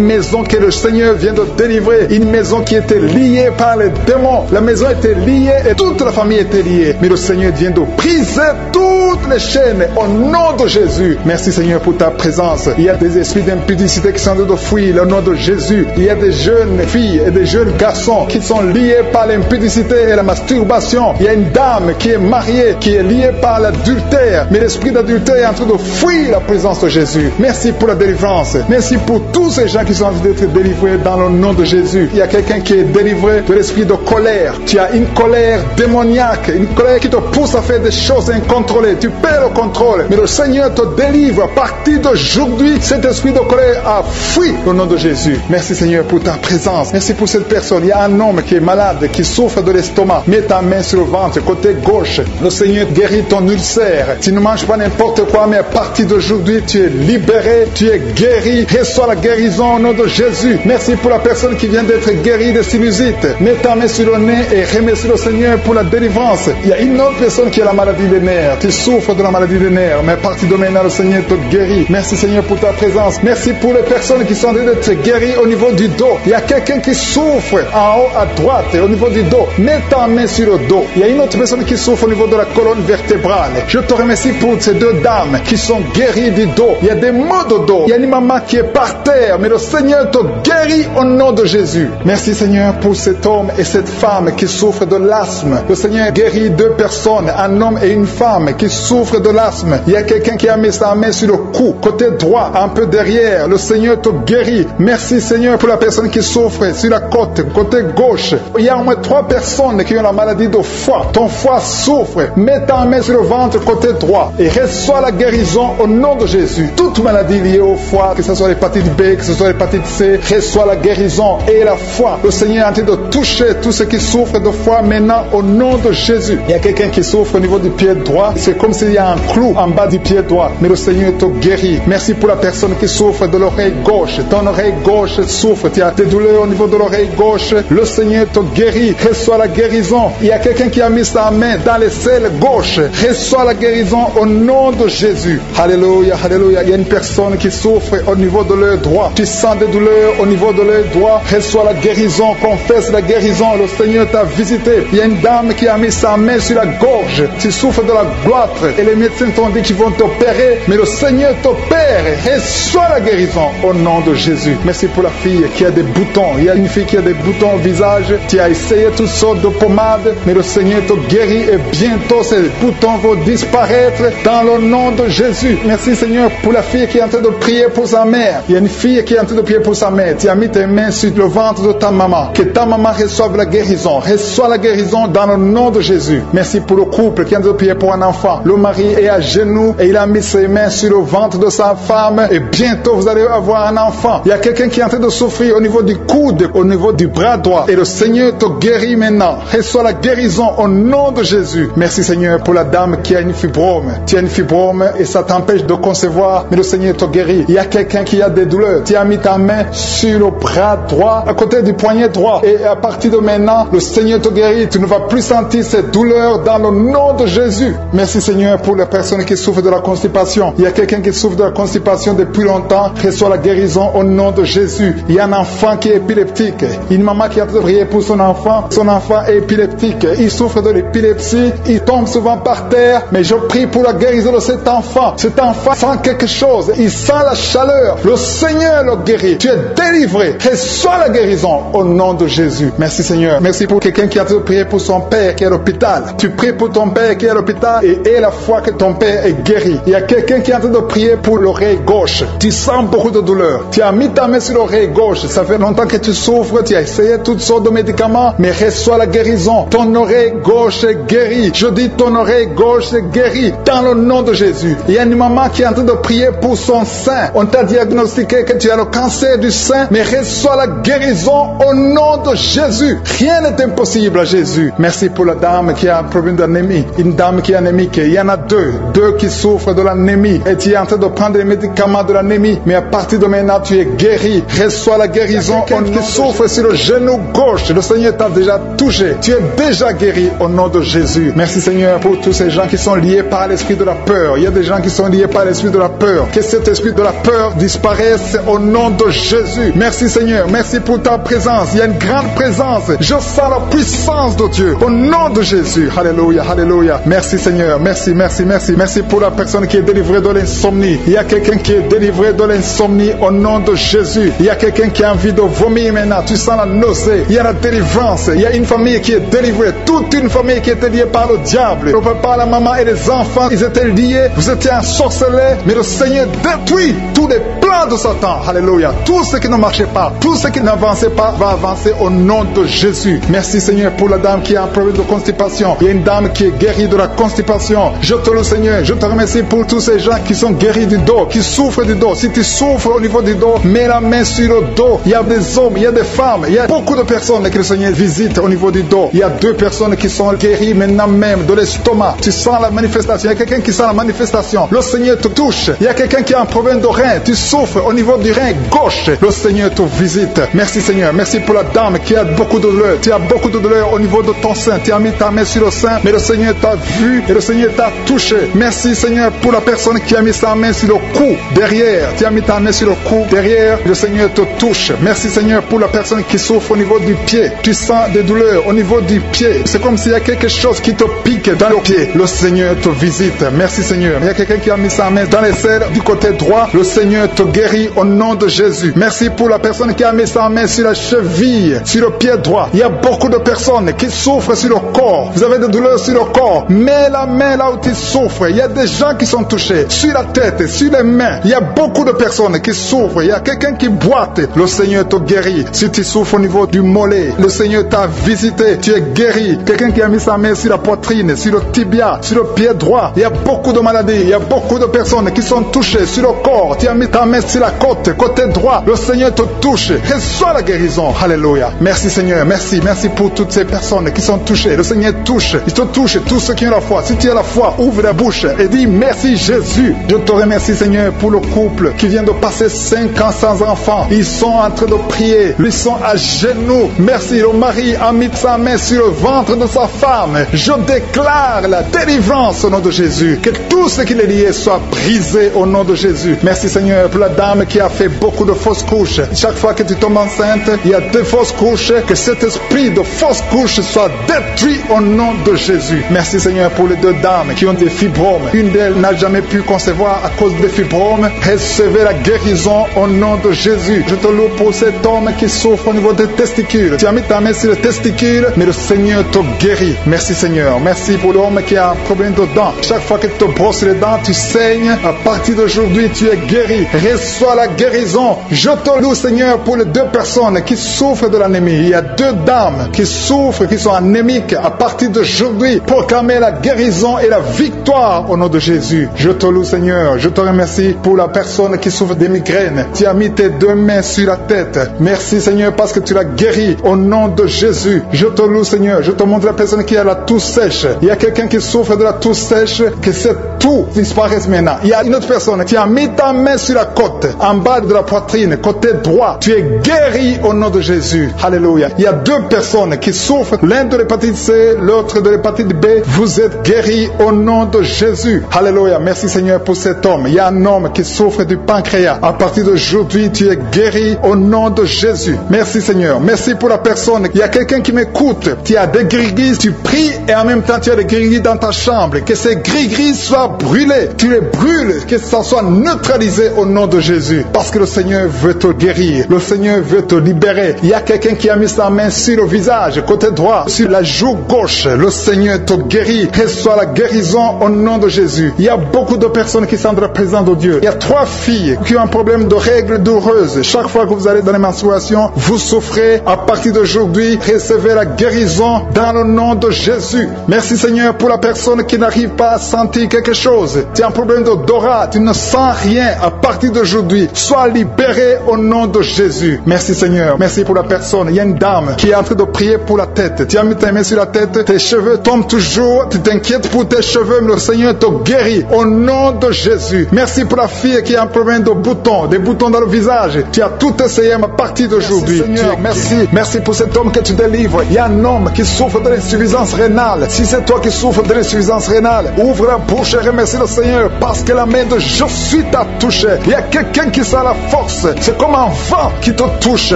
Speaker 2: maison que le Seigneur vient de délivrer. Une maison qui était liée par les démons. La maison était liée et toute la famille était liée. Mais le Seigneur vient de briser toutes les chaînes au nom de Jésus. Merci Seigneur pour ta présence. Il y a des esprits d'impudicité qui sont en train de fuir le nom de Jésus. Il y a des jeunes filles et des jeunes garçons qui sont liés par l'impudicité et la masturbation. Il y a une dame qui est mariée, qui est liée par l'adultère. Mais l'esprit d'adultère est en train de fuir la présence de Jésus. Merci pour la délivrance. Merci pour tous ces gens qui sont en train d'être délivrés dans le nom de Jésus. Il y a quelqu'un qui est délivré de l'esprit de colère. Tu as une colère démoniaque, une colère qui te pousse à faire des choses incontrôlées. Tu perds le contrôle. Mais le Seigneur te délivre. À partir d'aujourd'hui, cet esprit de colère a fui au nom de Jésus. Merci Seigneur pour ta présence. Merci pour cette personne. Il y a un homme qui est malade, qui souffre de l'estomac. Mets ta main sur le ventre, côté gauche. Le Seigneur guérit ton ulcère. Tu ne manges pas n'importe quoi, mais à partir d'aujourd'hui, tu es libéré, tu es guéri. Reçois la guérison au nom de Jésus. Merci pour la personne qui vient d'être guérie de sinusite. Mets ta main sur le nez et remercie le Seigneur pour la délivrance. Il y a une autre personne qui a la maladie des nerfs. Tu souffres de la maladie des nerfs, mais à partir de maintenant, le Seigneur te guérit. Merci Seigneur pour ta présence. Merci pour les personnes qui sont en train d'être guéries au niveau du dos. Il y a quelqu'un qui souffre en haut à droite, au niveau du dos. Mets ta main sur le dos. Il y a une autre personne qui souffre au niveau de la colonne vertébrale. Je te remercie pour ces deux dames qui sont guéries du dos. Il y a des maux de dos. Il y a une maman qui est par terre, mais le Seigneur te guérit au nom de Jésus. Merci Seigneur pour cet homme et cette femme qui souffrent de l'asthme. Le Seigneur guérit deux personnes, un homme et une femme qui souffrent de l'asthme. Il y a quelqu'un qui a mis sa main sur le cou, côté droit, un peu derrière. Le Seigneur te guérit. Merci Seigneur pour la personne qui souffre sur la côte, côté gauche. Il y a au moins 3 personnes qui ont la maladie de foie. Ton foie souffre. Mets ta main sur le ventre côté droit et reçois la guérison au nom de Jésus. Toute maladie liée au foie, que ce soit l'hépatite B, que ce soit l'hépatite C, reçois la guérison et la foi. Le Seigneur est en train de toucher toucher tous ceux qui souffrent de foi maintenant au nom de Jésus. Il y a quelqu'un qui souffre au niveau du pied droit. C'est comme s'il y a un clou en bas du pied droit. Mais le Seigneur te guérit. Merci pour la personne qui souffre de l'oreille gauche. Ton oreille gauche souffre. Tu as des douleurs au niveau de l'oreille gauche. Le Seigneur te guérit. Reçois la guérison. Il y a quelqu'un qui a mis sa main dans l'aisselle gauche. Reçois la guérison au nom de Jésus. Alléluia, alléluia. Il y a une personne qui souffre au niveau de l'œil droit. Tu sens des douleurs au niveau de l'œil droit. Reçois la guérison. Confesse la guérison. Le Seigneur t'a visité. Il y a une dame qui a mis sa main sur la gorge. Tu souffres de la gloître et les médecins t'ont dit qu'ils vont t'opérer, mais le Seigneur t'opère. Reçois la guérison au nom de Jésus. Merci pour la fille qui a des boutons. Il y a une fille qui a des boutons au visage. Tu as essayé toutes sortes de pommades, mais le Seigneur te guérit et bientôt ces boutons vont disparaître dans le nom de Jésus. Merci Seigneur pour la fille qui est en train de prier pour sa mère. Il y a une fille qui est en train de prier pour sa mère. Tu as mis tes mains sur le ventre de ta maman. Que ta maman reçoive la guérison. Reçois la guérison dans le nom de Jésus. Merci pour le couple qui est en train de prier pour un enfant. Le mari est à genoux et il a mis ses mains sur le ventre de sa femme et bientôt vous allez avoir un enfant. Il y a quelqu'un qui est en train de souffrir au niveau du coude, au niveau du bras droit et le Seigneur te guérit maintenant. Reçois la guérison au nom de Jésus. Merci Seigneur pour la dame qui a une fibrome. Tu as une fibrome et ça t'empêche de concevoir, mais le Seigneur te guérit. Il y a quelqu'un qui a des douleurs. Tu as mis ta main sur le bras droit, à côté du poignet droit et à partir de maintenant, le Seigneur te guérit. Tu ne vas plus sentir cette douleur dans le nom de Jésus. Merci Seigneur pour les personnes qui souffrent de la constipation. Il y a quelqu'un qui souffre de la constipation depuis longtemps. Reçoit la guérison au nom de Jésus. Il y a un enfant qui est épileptique. Une maman qui a prié pour son enfant. Son enfant est épileptique. Il souffre de l'épilepsie. Il tombe souvent par terre. Mais je prie pour la guérison de cet enfant. Cet enfant sent quelque chose. Il sent la chaleur. Le Seigneur le guérit. Tu es délivré. Reçois la guérison au nom de Jésus. Merci Seigneur. Merci pour quelqu'un qui a prié pour son père qui est à l'hôpital. Tu pries pour ton père qui est à l'hôpital et la foi que ton père est guéri. Il y a quelqu'un qui est en train de prier pour l'oreille gauche. Tu sens beaucoup de douleur. Tu as mis ta main sur l'oreille gauche. Ça fait longtemps que tu souffres. Tu as essayé toutes sortes de médicaments, mais reçois la guérison. Ton oreille gauche est guérie. Je dis ton oreille gauche est guérie dans le nom de Jésus. Il y a une maman qui est en train de prier pour son sein. On t'a diagnostiqué que tu as le cancer du sein, mais reçois la guérison au nom de Jésus. Rien n'est impossible à Jésus. Merci pour la dame qui a un problème d'anémie. Une dame qui est anémique. Il y en a deux qui souffrent de l'anémie. Et tu es en train de prendre les médicaments de l'anémie. Mais à partir de maintenant, tu es guéri. Reçois la guérison. On qui souffre sur le genou gauche. Le Seigneur t'a déjà touché. Tu es déjà guéri au nom de Jésus. Merci Seigneur pour tous ces gens qui sont liés par l'esprit de la peur. Il y a des gens qui sont liés par l'esprit de la peur. Que cet esprit de la peur disparaisse au nom de Jésus. Merci Seigneur. Merci pour ta présence. Il y a une grande présence. Je sens la puissance de Dieu au nom de Jésus. Alléluia, alléluia. Merci Seigneur. Merci, merci, merci. Merci pour la personne qui est délivrée de l'insomnie. Il y a quelqu'un qui est délivré de l'insomnie au nom de Jésus. Il y a quelqu'un qui a envie de vomir maintenant. Tu sens la nausée. Il y a la délivrance. Il y a une famille qui est délivrée. Toute une famille qui était liée par le diable. Le papa, la maman et les enfants, ils étaient liés. Vous étiez ensorcelés. Mais le Seigneur détruit tous les plans de Satan. Alléluia. Tout ce qui ne marchait pas, tout ce qui n'avançait pas va avancer au nom de Jésus. Merci Seigneur pour la dame qui a un problème de constipation. Il y a une dame qui est guérie de la constipation. Je te le Seigneur. Je te remercie pour tous ces gens qui sont guéris du dos, qui souffrent du dos. Si tu souffres au niveau du dos, mets la main sur le dos. Il y a des hommes, il y a des femmes, il y a beaucoup de personnes que le Seigneur visite au niveau du dos. Il y a 2 personnes qui sont guéries maintenant même de l'estomac. Tu sens la manifestation. Il y a quelqu'un qui sent la manifestation. Le Seigneur te touche. Il y a quelqu'un qui a un problème de rein. Tu souffres au niveau du rein gauche. Le Seigneur te visite. Merci Seigneur. Merci pour la dame qui a beaucoup de douleur. Tu as beaucoup de douleur au niveau de ton sein. Tu as mis ta main sur le sein, mais le Seigneur t'a vu et le Seigneur t'a touché. Merci Seigneur pour la personne qui a mis sa main sur le cou derrière. Tu as mis ta main sur le cou derrière. Le Seigneur te touche. Merci Seigneur pour la personne qui souffre au niveau du pied. Tu sens des douleurs au niveau du pied. C'est comme s'il y a quelque chose qui te pique dans le pied. Le Seigneur te visite. Merci Seigneur. Il y a quelqu'un qui a mis sa main dans les selles du côté droit. Le Seigneur te guérit au nom de Jésus. Merci pour la personne qui a mis sa main sur la cheville, sur le pied droit. Il y a beaucoup de personnes qui souffrent sur le corps. Vous avez des douleurs sur le corps. Mets la main là où tu souffres. Il y a des gens qui sont touchés sur la tête, sur les mains. Il y a beaucoup de personnes qui souffrent. Il y a quelqu'un qui boite. Le Seigneur te guérit. Si tu souffres au niveau du mollet, le Seigneur t'a visité. Tu es guéri. Quelqu'un qui a mis sa main sur la poitrine, sur le tibia, sur le pied droit. Il y a beaucoup de maladies. Il y a beaucoup de personnes qui sont touchées sur le corps. Tu as mis ta main sur la côte, côté droit. Le Seigneur te touche. Reçois la guérison. Alléluia. Merci Seigneur. Merci. Merci pour toutes ces personnes qui sont touchées. Le Seigneur touche. Il te touche, tous ceux qui ont la foi. Si tu as la foi, ouvre la bouche et dis merci Jésus. Je te remercie Seigneur pour le couple qui vient de passer 5 ans sans enfant. Ils sont en train de prier. Ils sont à genoux. Merci. Le mari a mis sa main sur le ventre de sa femme. Je déclare la délivrance au nom de Jésus. Que tout ce qui est lié soit brisé au nom de Jésus. Merci Seigneur pour la dame qui a fait beaucoup de fausses couches. Chaque fois que tu tombes enceinte, il y a 2 fausses couches. Que cet esprit de fausses couches soit détruit au nom de Jésus. Merci Seigneur pour les 2 dames qui ont des fibromes. Une d'elles n'a jamais pu concevoir à cause des fibromes. Recevez la guérison au nom de Jésus. Je te loue pour cet homme qui souffre au niveau des testicules. Tu as mis ta main sur les testicules, mais le Seigneur te guérit. Merci Seigneur. Merci pour l'homme qui a un problème de dents. Chaque fois que tu te brosses les dents, tu saignes. À partir d'aujourd'hui, tu es guéri. Reçois la guérison. Je te loue Seigneur pour les 2 personnes qui souffrent de l'anémie. Il y a 2 dames qui souffrent, qui sont anémiques. À partir d'aujourd'hui, proclamez la guérison et la victoire au nom de Jésus. Je te loue Seigneur. Je te remercie pour la personne qui souffre des migraines. Tu as mis tes 2 mains sur la tête. Merci Seigneur parce que tu l'as guéri au nom de Jésus. Je te loue Seigneur. Je te montre la personne qui a la toux sèche. Il y a quelqu'un qui souffre de la toux sèche, que cette toux disparaisse maintenant. Il y a une autre personne qui a mis ta main sur la côte, en bas de la poitrine, côté droit. Tu es guéri au nom de Jésus. Alléluia. Il y a 2 personnes qui souffrent, l'un de l'hépatite C, l'autre de l'hépatite B. Vous êtes guéris au nom de Jésus. Alléluia. Merci Seigneur pour cet homme. Il y a un homme qui souffre du pancréas. À partir d'aujourd'hui, tu es guéri au nom de Jésus. Merci Seigneur. Merci pour la personne. Il y a quelqu'un qui m'écoute. Tu as des gris-gris, tu pries et en même temps tu as des gris-gris dans ta chambre. Que ces gris-gris soient brûlés. Tu les brûles. Que ça soit neutralisé au nom de Jésus. Parce que le Seigneur veut te guérir. Le Seigneur veut te libérer. Il y a quelqu'un qui a mis sa main sur le visage, côté droit, sur la joue gauche. Le Seigneur te guérit. Reçois la guérison au nom de Jésus. Il y a beaucoup de personnes qui sont dans la présence de Dieu. Il y a 3 filles qui ont un problème de règles douloureuses. Chaque fois que vous allez dans les menstruations, vous souffrez. À partir d'aujourd'hui, recevez la guérison dans le nom de Jésus. Merci Seigneur pour la personne qui n'arrive pas à sentir quelque chose. Tu as un problème d'odorat, tu ne sens rien. À partir d'aujourd'hui, sois libéré au nom de Jésus. Merci Seigneur. Merci pour la personne. Il y a une dame qui est en train de prier pour la tête. Tu as mis ta main sur la tête, tes cheveux tombent toujours. Tu t'inquiètes pour tes cheveux, mais le Seigneur te guérit au nom de Jésus. Merci pour la fille qui a un problème de boutons, des boutons dans le visage. Tu as tout essayé à partir d'aujourd'hui. Merci Seigneur. Merci. Merci pour cet homme que tu délivres. Il y a un homme qui souffre de l'insuffisance rénale. Si c'est toi qui souffres de l'insuffisance rénale, ouvre la bouche et remercie le Seigneur parce que la main de Jésus t'a touché. Il y a quelqu'un qui sent la force. C'est comme un vent qui te touche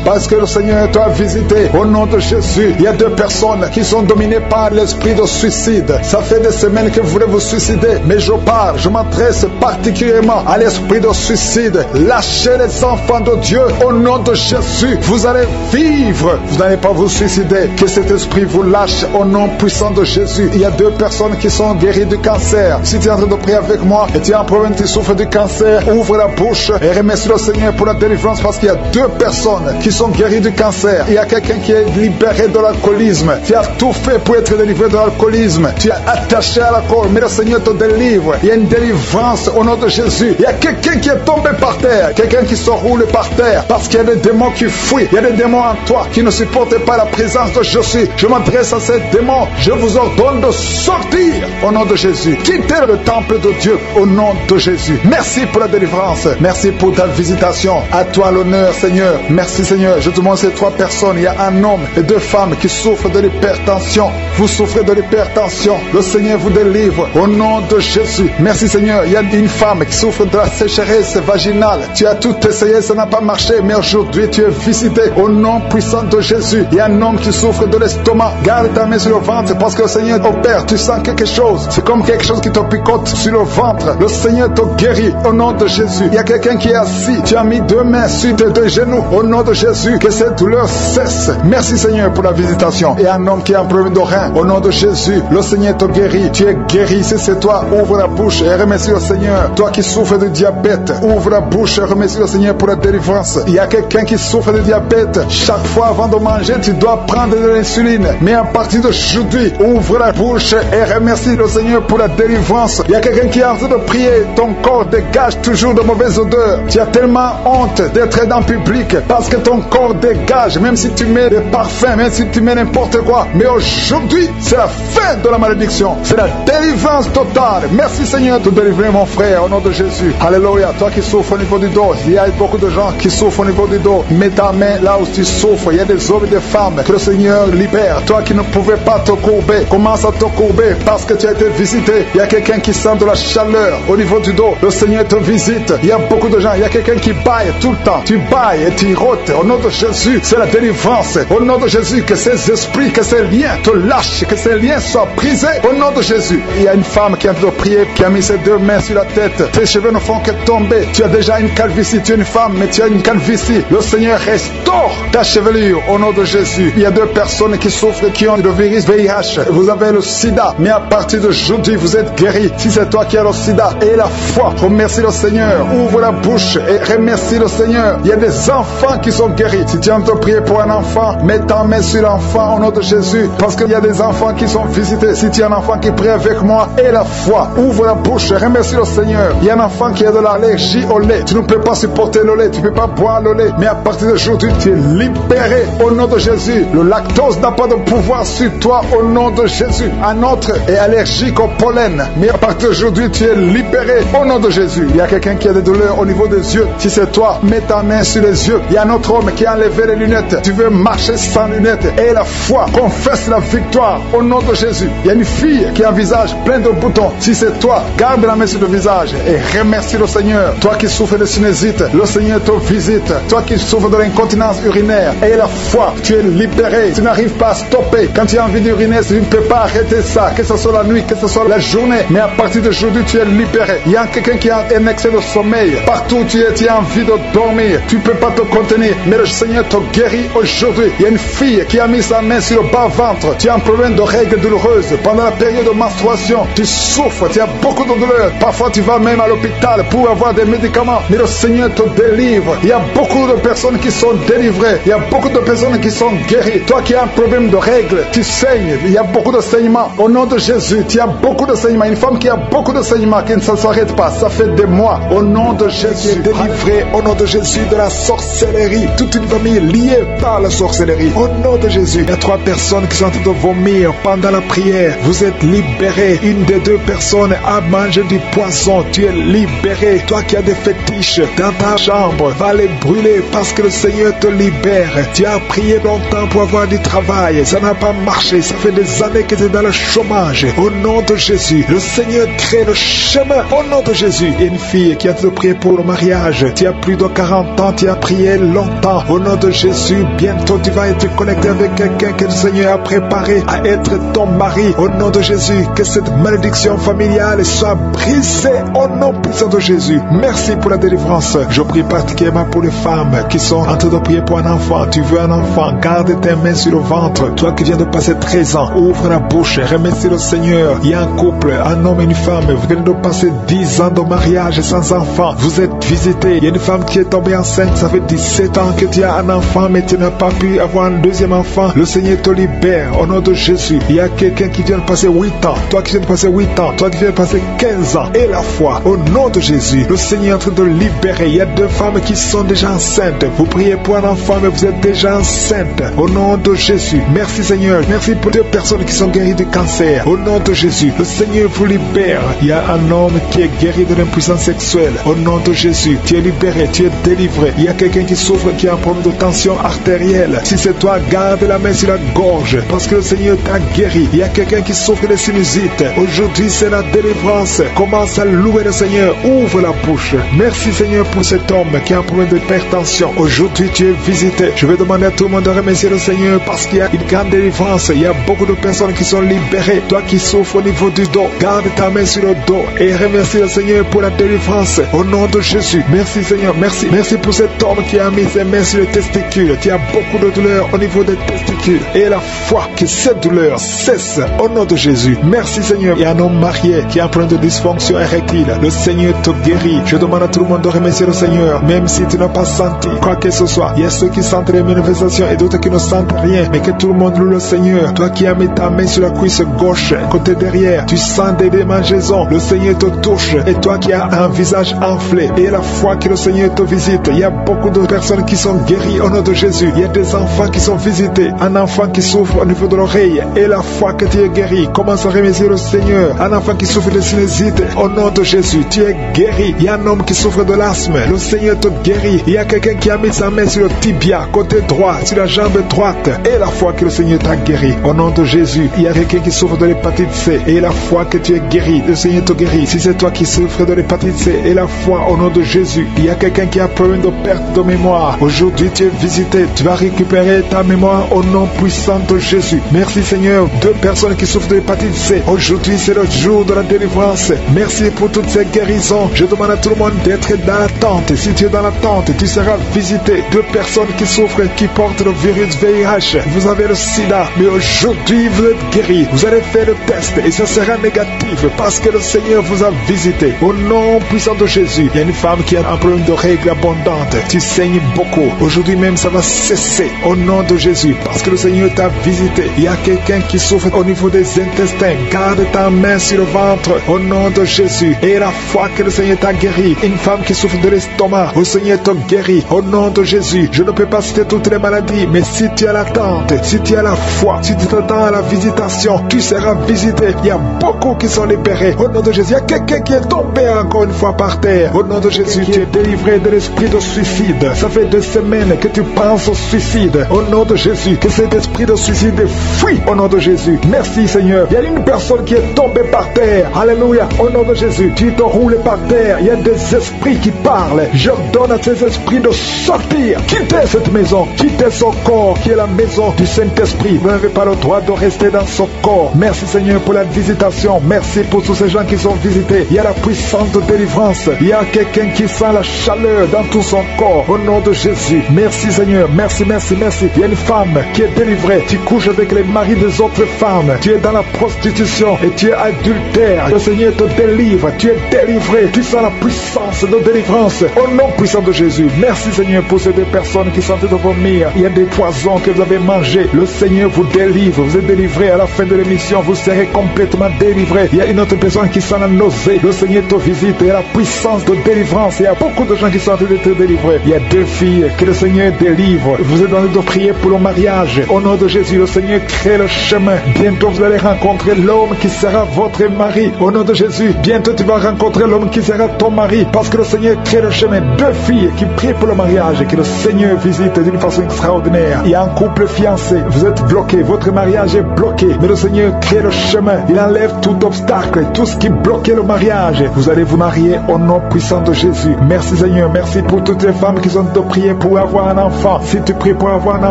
Speaker 2: parce que le Seigneur t'a visité au nom de Jésus. Il y a 2 personnes qui sont dominées par l'esprit de suicide. Ça fait des semaines que vous voulez vous suicider, mais je parle, je m'adresse particulièrement à l'esprit de suicide. Lâchez les enfants de Dieu au nom de Jésus. Vous allez vivre. Vous n'allez pas vous suicider. Que cet esprit vous lâche au nom puissant de Jésus. Il y a 2 personnes qui sont guéries du cancer. Si tu es en train de prier avec moi et tu as un problème, tu souffres du cancer, ouvre la bouche et remercie le Seigneur pour la délivrance parce qu'il y a 2 personnes qui sont guéries du cancer. Il y a quelqu'un qui est libéré de l'alcoolisme. Tu as tout fait pour être délivré de l'alcoolisme. Tu es attaché à l'alcool, mais le Seigneur te délivre. Il y a une délivrance au nom de Jésus. Il y a quelqu'un qui est tombé par terre, quelqu'un qui se roule par terre parce qu'il y a des démons qui fuient. Il y a des démons en toi qui ne supportent pas la présence de Jésus. Je m'adresse à ces démons. Je vous ordonne de sortir au nom de Jésus. Quittez le temple de Dieu au nom de Jésus. Merci pour la délivrance. Merci pour ta visitation. À toi l'honneur, Seigneur. Merci, Seigneur. Je te montre ces 3 personnes. Il y a un homme et 2 femmes qui souffrent de l'hypertension. Vous souffrez de l'hypertension. Le Seigneur vous délivre au nom de Jésus. Merci, Seigneur. Il y a une femme qui souffre de la sécheresse vaginale. Tu as tout essayé, ça n'a pas marché, mais aujourd'hui tu es visité au nom puissant de Jésus. Il y a un homme qui souffre de l'estomac. Garde ta main sur le ventre parce que le Seigneur opère. Tu sens quelque chose. C'est comme quelque chose qui te picote sur le ventre. Le Seigneur te guérit au nom de Jésus. Il y a quelqu'un qui est assis. Tu as mis 2 mains sur tes 2 genoux au nom de Jésus. Que cette douleur cesse. Merci Seigneur pour la visitation. Et un homme qui a un problème de rein au nom de Jésus. Le Seigneur te guérit. Tu es guéri. Si c'est toi, ouvre la bouche et remercie le Seigneur. Toi qui souffres de diabète, ouvre la bouche et remercie le Seigneur pour la délivrance. Il y a quelqu'un qui souffre de diabète. Chaque fois avant de manger, tu dois prendre de l'insuline. Mais à partir d'aujourd'hui, ouvre la bouche et remercie le Seigneur pour la délivrance Il y a quelqu'un qui est en train de prier. Ton corps dégage toujours de mauvaises odeurs. Tu as tellement honte d'être dans le public parce que ton corps dégage, même si tu mets des parfums, même si tu mets n'importe quoi. Mais aujourd'hui, c'est la fin de la malédiction. C'est la délivrance totale. Merci Seigneur de délivrer mon frère au nom de Jésus. Alléluia. Toi qui souffres au niveau du dos, il y a beaucoup de gens qui souffrent au niveau du dos. Mets ta main là où tu souffres. Il y a des hommes et des femmes que le Seigneur libère. Toi qui ne pouvais pas te courber, commence à te courber parce que tu as été visité. Il y a quelqu'un qui sent de la chaleur au niveau du dos. Le Seigneur te visite. Il y a beaucoup de gens. Il y a quelqu'un qui baille tout le temps. Tu bailles et tu rotes. Au nom de Jésus, c'est la délivrance. Au nom de Jésus, que ces esprits, que ces liens te lâchent, que ces liens soient brisés. Au nom de Jésus. Il y a une femme qui est en train de prier, qui a mis ses deux mains sur la tête. Tes cheveux ne font que tomber. Tu as déjà une calvitie. Tu es une femme, mais tu as une calvitie. Le Seigneur restaure ta chevelure au nom de Jésus. Il y a deux personnes qui souffrent, qui ont le virus VIH. Vous avez le sida, mais à partir d'aujourd'hui, vous êtes guéri. Si c'est toi qui as le sida, et la foi, remercie le Seigneur. Ouvre la bouche et remercie le Seigneur. Il y a des enfants qui sont guéris. Si tu es en train de prier pour un enfant, mets ta main sur l'enfant au nom de Jésus. Parce qu'il y a des enfants qui sont visités. Si tu es un enfant qui prie avec moi, et la foi, ouvre la bouche et remercie le Seigneur. Il y a un enfant qui a de l'allergie au lait. Tu ne peux pas supporter le lait, tu ne peux pas boire le lait. Mais à partir d'aujourd'hui, tu es libéré au nom de Jésus. Le lactose n'a pas de pouvoir sur toi au nom de Jésus. Un autre est allergique au pollen. Mais à partir d'aujourd'hui, tu es libéré au nom de Jésus. Il y a quelqu'un qui a des douleurs au niveau des yeux. Si c'est toi, mets ta main sur les yeux. Il y a un autre homme qui a enlevé les lunettes. Tu veux marcher sans lunettes. Et la foi, confesse la victoire au nom de Jésus. Il y a une fille qui a un visage plein de boutons. Si c'est toi, garde la main sur le visage et remercie le Seigneur. Toi qui souffres de sinusite, le Seigneur te visite. Toi qui souffres de l'incontinence urinaire, et la foi, tu es libéré. Tu n'arrives pas à stopper. Quand tu as envie d'uriner, tu ne peux pas arrêter ça. Que ce soit la nuit, que ce soit la journée. Mais à partir d'aujourd'hui, tu es libéré. Il y a quelqu'un qui a un excès de sommeil. Partout où tu as envie de dormir. Tu ne peux pas te contenir. Mais le Seigneur te guérit aujourd'hui. Il y a une fille qui a mis sa main sur le bas-ventre. Tu as un problème de règles douloureuses. Pendant la période de menstruation, tu souffres. Tu as beaucoup de douleurs. Parfois, tu vas même à l'hôpital pour avoir des médicaments. Mais le Seigneur te délivre. Il y a beaucoup de personnes qui sont délivrées. Il y a beaucoup de personnes qui sont guéries. Toi qui as un problème de règles, tu saignes. Il y a beaucoup de saignements. Au nom de Jésus, tu as beaucoup de saignements. Une femme qui a beaucoup de saignements, qui ne s'arrête pas. Ça fait des mois. Au nom de Jésus, délivré. Au nom de Jésus, de la sorcellerie. Toute une famille liée par la sorcellerie. Au nom de Jésus, il y a 3 personnes qui sont en train de vomir pendant la prière. Vous êtes libérés. Une des 2 personnes a mangé du poisson. Tu es libéré. Toi qui as des fétiches dans ta chambre, va les brûler parce que le Seigneur te libère. Tu as prié longtemps pour avoir du travail. Ça n'a pas marché. Ça fait des années que tu es dans le chômage. Au nom de Jésus, le Seigneur crée le chemin. Au nom de Jésus, il y a une fille qui a te prié pour le mariage. Tu as plus de 40 ans. Tu as prié longtemps. Au nom de Jésus, bientôt tu vas être connecté avec quelqu'un que le Seigneur a préparé à être ton mari. Au nom de Jésus, que cette malédiction familiale soit brisée au nom puissant de Jésus. Merci pour la délivrance. Je prie particulièrement pour les femmes qui sont en train de prier pour un enfant. Tu veux un enfant, garde tes mains sur le ventre. Toi qui viens de passer 13 ans, ouvre la bouche, remercie le Seigneur. Il y a un couple, un homme et une femme. Vous venez de passer 10 ans de mariage sans enfant. Vous êtes visités. Il y a une femme qui est tombée enceinte. Ça fait 17 ans que tu as un enfant, mais tu n'as pas pu avoir un deuxième enfant. Le Seigneur te libère au nom de Jésus. Il y a quelqu'un qui vient de passer 8 ans. Toi qui viens de passer 8 ans. Toi qui viens de passer 15 ans. Et la foi, au nom de Jésus, le Seigneur est en train de libérer. Il y a 2 femmes qui sont déjà enceintes. Vous priez pour un enfant, mais vous êtes déjà enceinte. Au nom de Jésus. Merci Seigneur. Merci pour 2 personnes qui sont guéries du cancer. Au nom de Jésus, le Seigneur vous libère. Il y a un homme qui est guéri de l'impuissance sexuelle. Au nom de Jésus, tu es libéré, tu es délivré. Il y a quelqu'un qui souffre, qui a un problème de tension artérielle. Si c'est toi, garde la main sur la gorge, parce que le Seigneur t'a guéri. Il y a quelqu'un qui souffre de sinusite. Aujourd'hui, c'est la délivrance. Commence à louer le Seigneur. Ouvre la bouche. Merci Seigneur pour cet homme qui a un problème d'hypertension. Aujourd'hui, tu es visité. Je vais demander à tout le monde de remercier le Seigneur parce qu'il y a une grande délivrance. Il y a beaucoup de personnes qui sont libérées. Toi qui souffres au niveau du dos, garde ta main sur le dos et remercie le Seigneur pour la délivrance. Au nom de Jésus. Merci Seigneur. Merci. Merci pour cet homme qui a mis ses mains sur les testicules. Tu as beaucoup de douleur au niveau des testicules. testicules et la foi que cette douleur cesse au nom de Jésus. Merci Seigneur. Il y a un homme marié qui est en train de dysfonction érectile. Le Seigneur te guérit. Je demande à tout le monde de remercier le Seigneur, même si tu n'as pas senti quoi que ce soit. Il y a ceux qui sentent les manifestations et d'autres qui ne sentent rien, mais que tout le monde loue le Seigneur. Toi qui as mis ta main sur la cuisse gauche, côté derrière, tu sens des démangeaisons. Le Seigneur te touche. Et toi qui as un visage enflé et la foi que le Seigneur te visite, il y a beaucoup de personnes qui sont guéries au nom de Jésus. Il y a des enfants qui sont visités. Un enfant qui souffre au niveau de l'oreille et la foi que tu es guéri. Commence à remercier le Seigneur. Un enfant qui souffre de sinusite, au nom de Jésus, tu es guéri. Il y a un homme qui souffre de l'asthme. Le Seigneur te guérit. Il y a quelqu'un qui a mis sa main sur le tibia, côté droit, sur la jambe droite. Et la foi que le Seigneur t'a guéri. Au nom de Jésus, il y a quelqu'un qui souffre de l'hépatite C. Et la foi que tu es guéri. Le Seigneur te guérit. Si c'est toi qui souffres de l'hépatite C, et la foi au nom de Jésus. Il y a quelqu'un qui a problème de perte de mémoire. Aujourd'hui, tu es visité. Tu vas récupérer ta mémoire au nom puissant de Jésus. Merci Seigneur. 2 personnes qui souffrent de l'hépatite C. Aujourd'hui, c'est le jour de la délivrance. Merci pour toutes ces guérisons. Je demande à tout le monde d'être dans la tente. Si tu es dans la tente, tu seras visité. 2 personnes qui souffrent, qui portent le virus VIH. Vous avez le sida, mais aujourd'hui, vous êtes guéris. Vous allez faire le test et ça sera négatif parce que le Seigneur vous a visité. Au nom puissant de Jésus. Il y a une femme qui a un problème de règles abondantes. Tu saignes beaucoup. Aujourd'hui même, ça va cesser au nom de Jésus parce que le Seigneur t'a visité. Il y a quelqu'un qui souffre au niveau des intestins. Garde ta main sur le ventre au nom de Jésus. Et la foi que le Seigneur t'a guéri. Une femme qui souffre de l'estomac, le Seigneur t'a guéri au nom de Jésus. Je ne peux pas citer toutes les maladies, mais si tu as l'attente, si tu as la foi, si tu t'attends à la visitation, tu seras visité. Il y a beaucoup qui sont libérés au nom de Jésus. Il y a quelqu'un qui est tombé encore une fois par terre. Au nom de Jésus, tu es délivré de l'esprit de suicide. Ça fait 2 semaines que tu penses au suicide. Au nom de Jésus, que cet esprit de suicide fuit au nom de Jésus. Merci Seigneur. Il y a une personne qui est tombée par terre. Alléluia. Au nom de Jésus, tu te roules par terre. Il y a des esprits qui parlent. J'ordonne à ces esprits de sortir. Quittez cette maison. Quittez son corps qui est la maison du Saint-Esprit. Vous n'avez pas le droit de rester dans son corps. Merci Seigneur pour la visitation. Merci pour tous ces gens qui sont visités. Il y a la puissance de délivrance. Il y a quelqu'un qui sent la chaleur dans tout son corps. Au nom de Jésus. Merci Seigneur. Merci, merci, merci. Il y a une femme qui est délivrée. Tu couches avec les maris des autres femmes. Tu es dans la prostitution et tu es adultère. Le Seigneur te délivre. Tu es délivré. Tu sens la puissance de délivrance. Au nom puissant de Jésus. Merci Seigneur pour ces 2 personnes qui sont en train de vomir. Il y a des poisons que vous avez mangés. Le Seigneur vous délivre. Vous êtes délivré. À la fin de l'émission, vous serez complètement délivré. Il y a une autre personne qui sent la nausée. Le Seigneur te visite. Il y a la puissance de délivrance. Il y a beaucoup de gens qui sont en train d'être délivrés. Il y a 2 filles que le Seigneur délivre. Vous êtes en train de prier pour le mariage. Au nom de Jésus, le Seigneur crée le chemin. Bientôt, vous allez rencontrer l'homme qui sera votre mari. Au nom de Jésus, bientôt tu vas rencontrer l'homme qui sera ton mari. Parce que le Seigneur crée le chemin. 2 filles qui prient pour le mariage et que le Seigneur visite d'une façon extraordinaire. Il y a un couple fiancé. Vous êtes bloqué. Votre mariage est bloqué. Mais le Seigneur crée le chemin. Il enlève tout obstacle, tout ce qui bloquait le mariage. Vous allez vous marier au nom puissant de Jésus. Merci Seigneur. Merci pour toutes les femmes qui sont de prier pour avoir un enfant. Si tu pries pour avoir un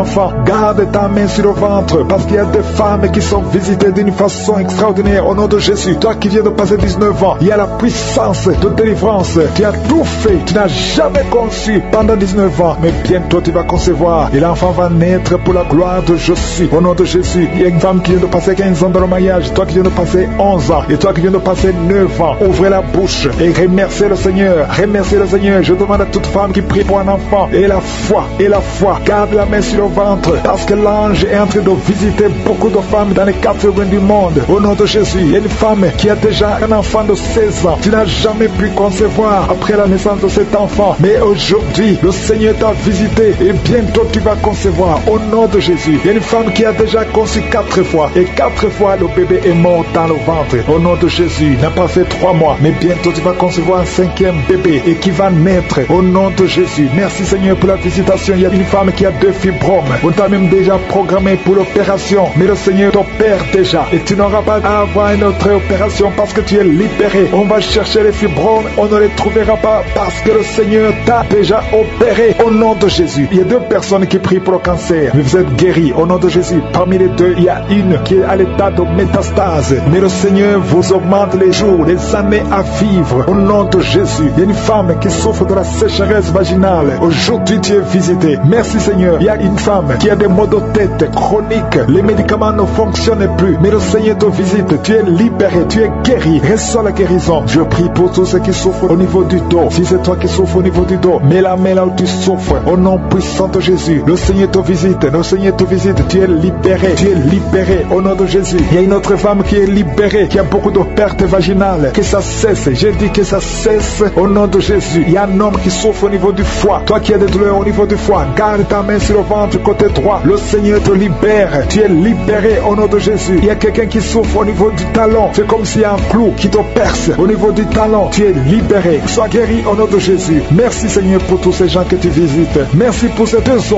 Speaker 2: enfant, garde ta main sur le ventre. Parce qu'il y a des femmes qui sont visitées d'une façon extraordinaire au nom de Jésus. Toi qui viens de passer 19 ans, il y a la puissance de délivrance. Tu as tout fait. Tu n'as jamais conçu pendant 19 ans. Mais bientôt tu vas concevoir. Et l'enfant va naître pour la gloire de Je suis. Au nom de Jésus. Il y a une femme qui vient de passer 15 ans dans le mariage. Toi qui viens de passer 11 ans. Et toi qui viens de passer 9 ans. Ouvrez la bouche et remerciez le Seigneur. Remerciez le Seigneur. Je demande à toute femme qui prie pour un enfant. Et la foi. Et la foi. Garde la main sur le ventre. Parce que l'ange est en train de visiter beaucoup de femmes dans les 4 coins du monde. Au nom de Jésus. Il y a une femme qui a déjà un enfant de 16 ans. Tu n'as jamais pu concevoir après la naissance de cet enfant. Mais aujourd'hui, le Seigneur t'a visité. Et bientôt tu vas concevoir. Au nom de Jésus. Il y a une femme qui a déjà conçu 4 fois. Et 4 fois le bébé est mort dans le ventre. Au nom de Jésus. Il n'a pas fait 3 mois. Mais bientôt tu vas concevoir un 5e bébé. Et qui va naître. Au nom de Jésus. Merci Seigneur pour la visitation. Il y a une femme qui a 2 fibromes. On t'a même déjà programmé pour l'opération. Mais le Seigneur t'opère déjà. Et tu n'auras pas à avoir une autre opération parce que tu es libéré. On va chercher les fibromes. On ne les trouvera pas parce que le Seigneur t'a déjà opéré. Au nom de Jésus. Il y a 2 personnes qui prient pour le cancer. Mais vous êtes guéris. Au nom de Jésus. Parmi les 2, il y a une qui est à l'état de métastase. Mais le Seigneur vous augmente les jours, les années à vivre. Au nom de Jésus. Il y a une femme qui souffre de la sécheresse vaginale. Aujourd'hui, tu es visité. Merci Seigneur. Il y a une femme qui a des maux de tête chronique. Les médicaments ne fonctionnent plus, mais le Seigneur te visite. Tu es libéré, tu es guéri. Reçois la guérison. Je prie pour tous ceux qui souffrent au niveau du dos. Si c'est toi qui souffres au niveau du dos, mets la main là où tu souffres. Au nom puissant de Jésus, le Seigneur te visite. Le Seigneur te visite. Tu es libéré. Tu es libéré au nom de Jésus. Il y a une autre femme qui est libérée, qui a beaucoup de pertes vaginales. Que ça cesse. J'ai dit que ça cesse au nom de Jésus. Il y a un homme qui souffre au niveau du foie. Toi qui as des douleurs au niveau du foie, garde ta main sur le ventre côté droit. Le Seigneur te libère. Tu es libéré au nom de Jésus. Il y a quelqu'un qui souffre au niveau du talon. C'est comme s'il y a un clou qui te perce au niveau du talon. Tu es libéré. Sois guéri au nom de Jésus. Merci Seigneur pour tous ces gens que tu visites. Merci pour ces deux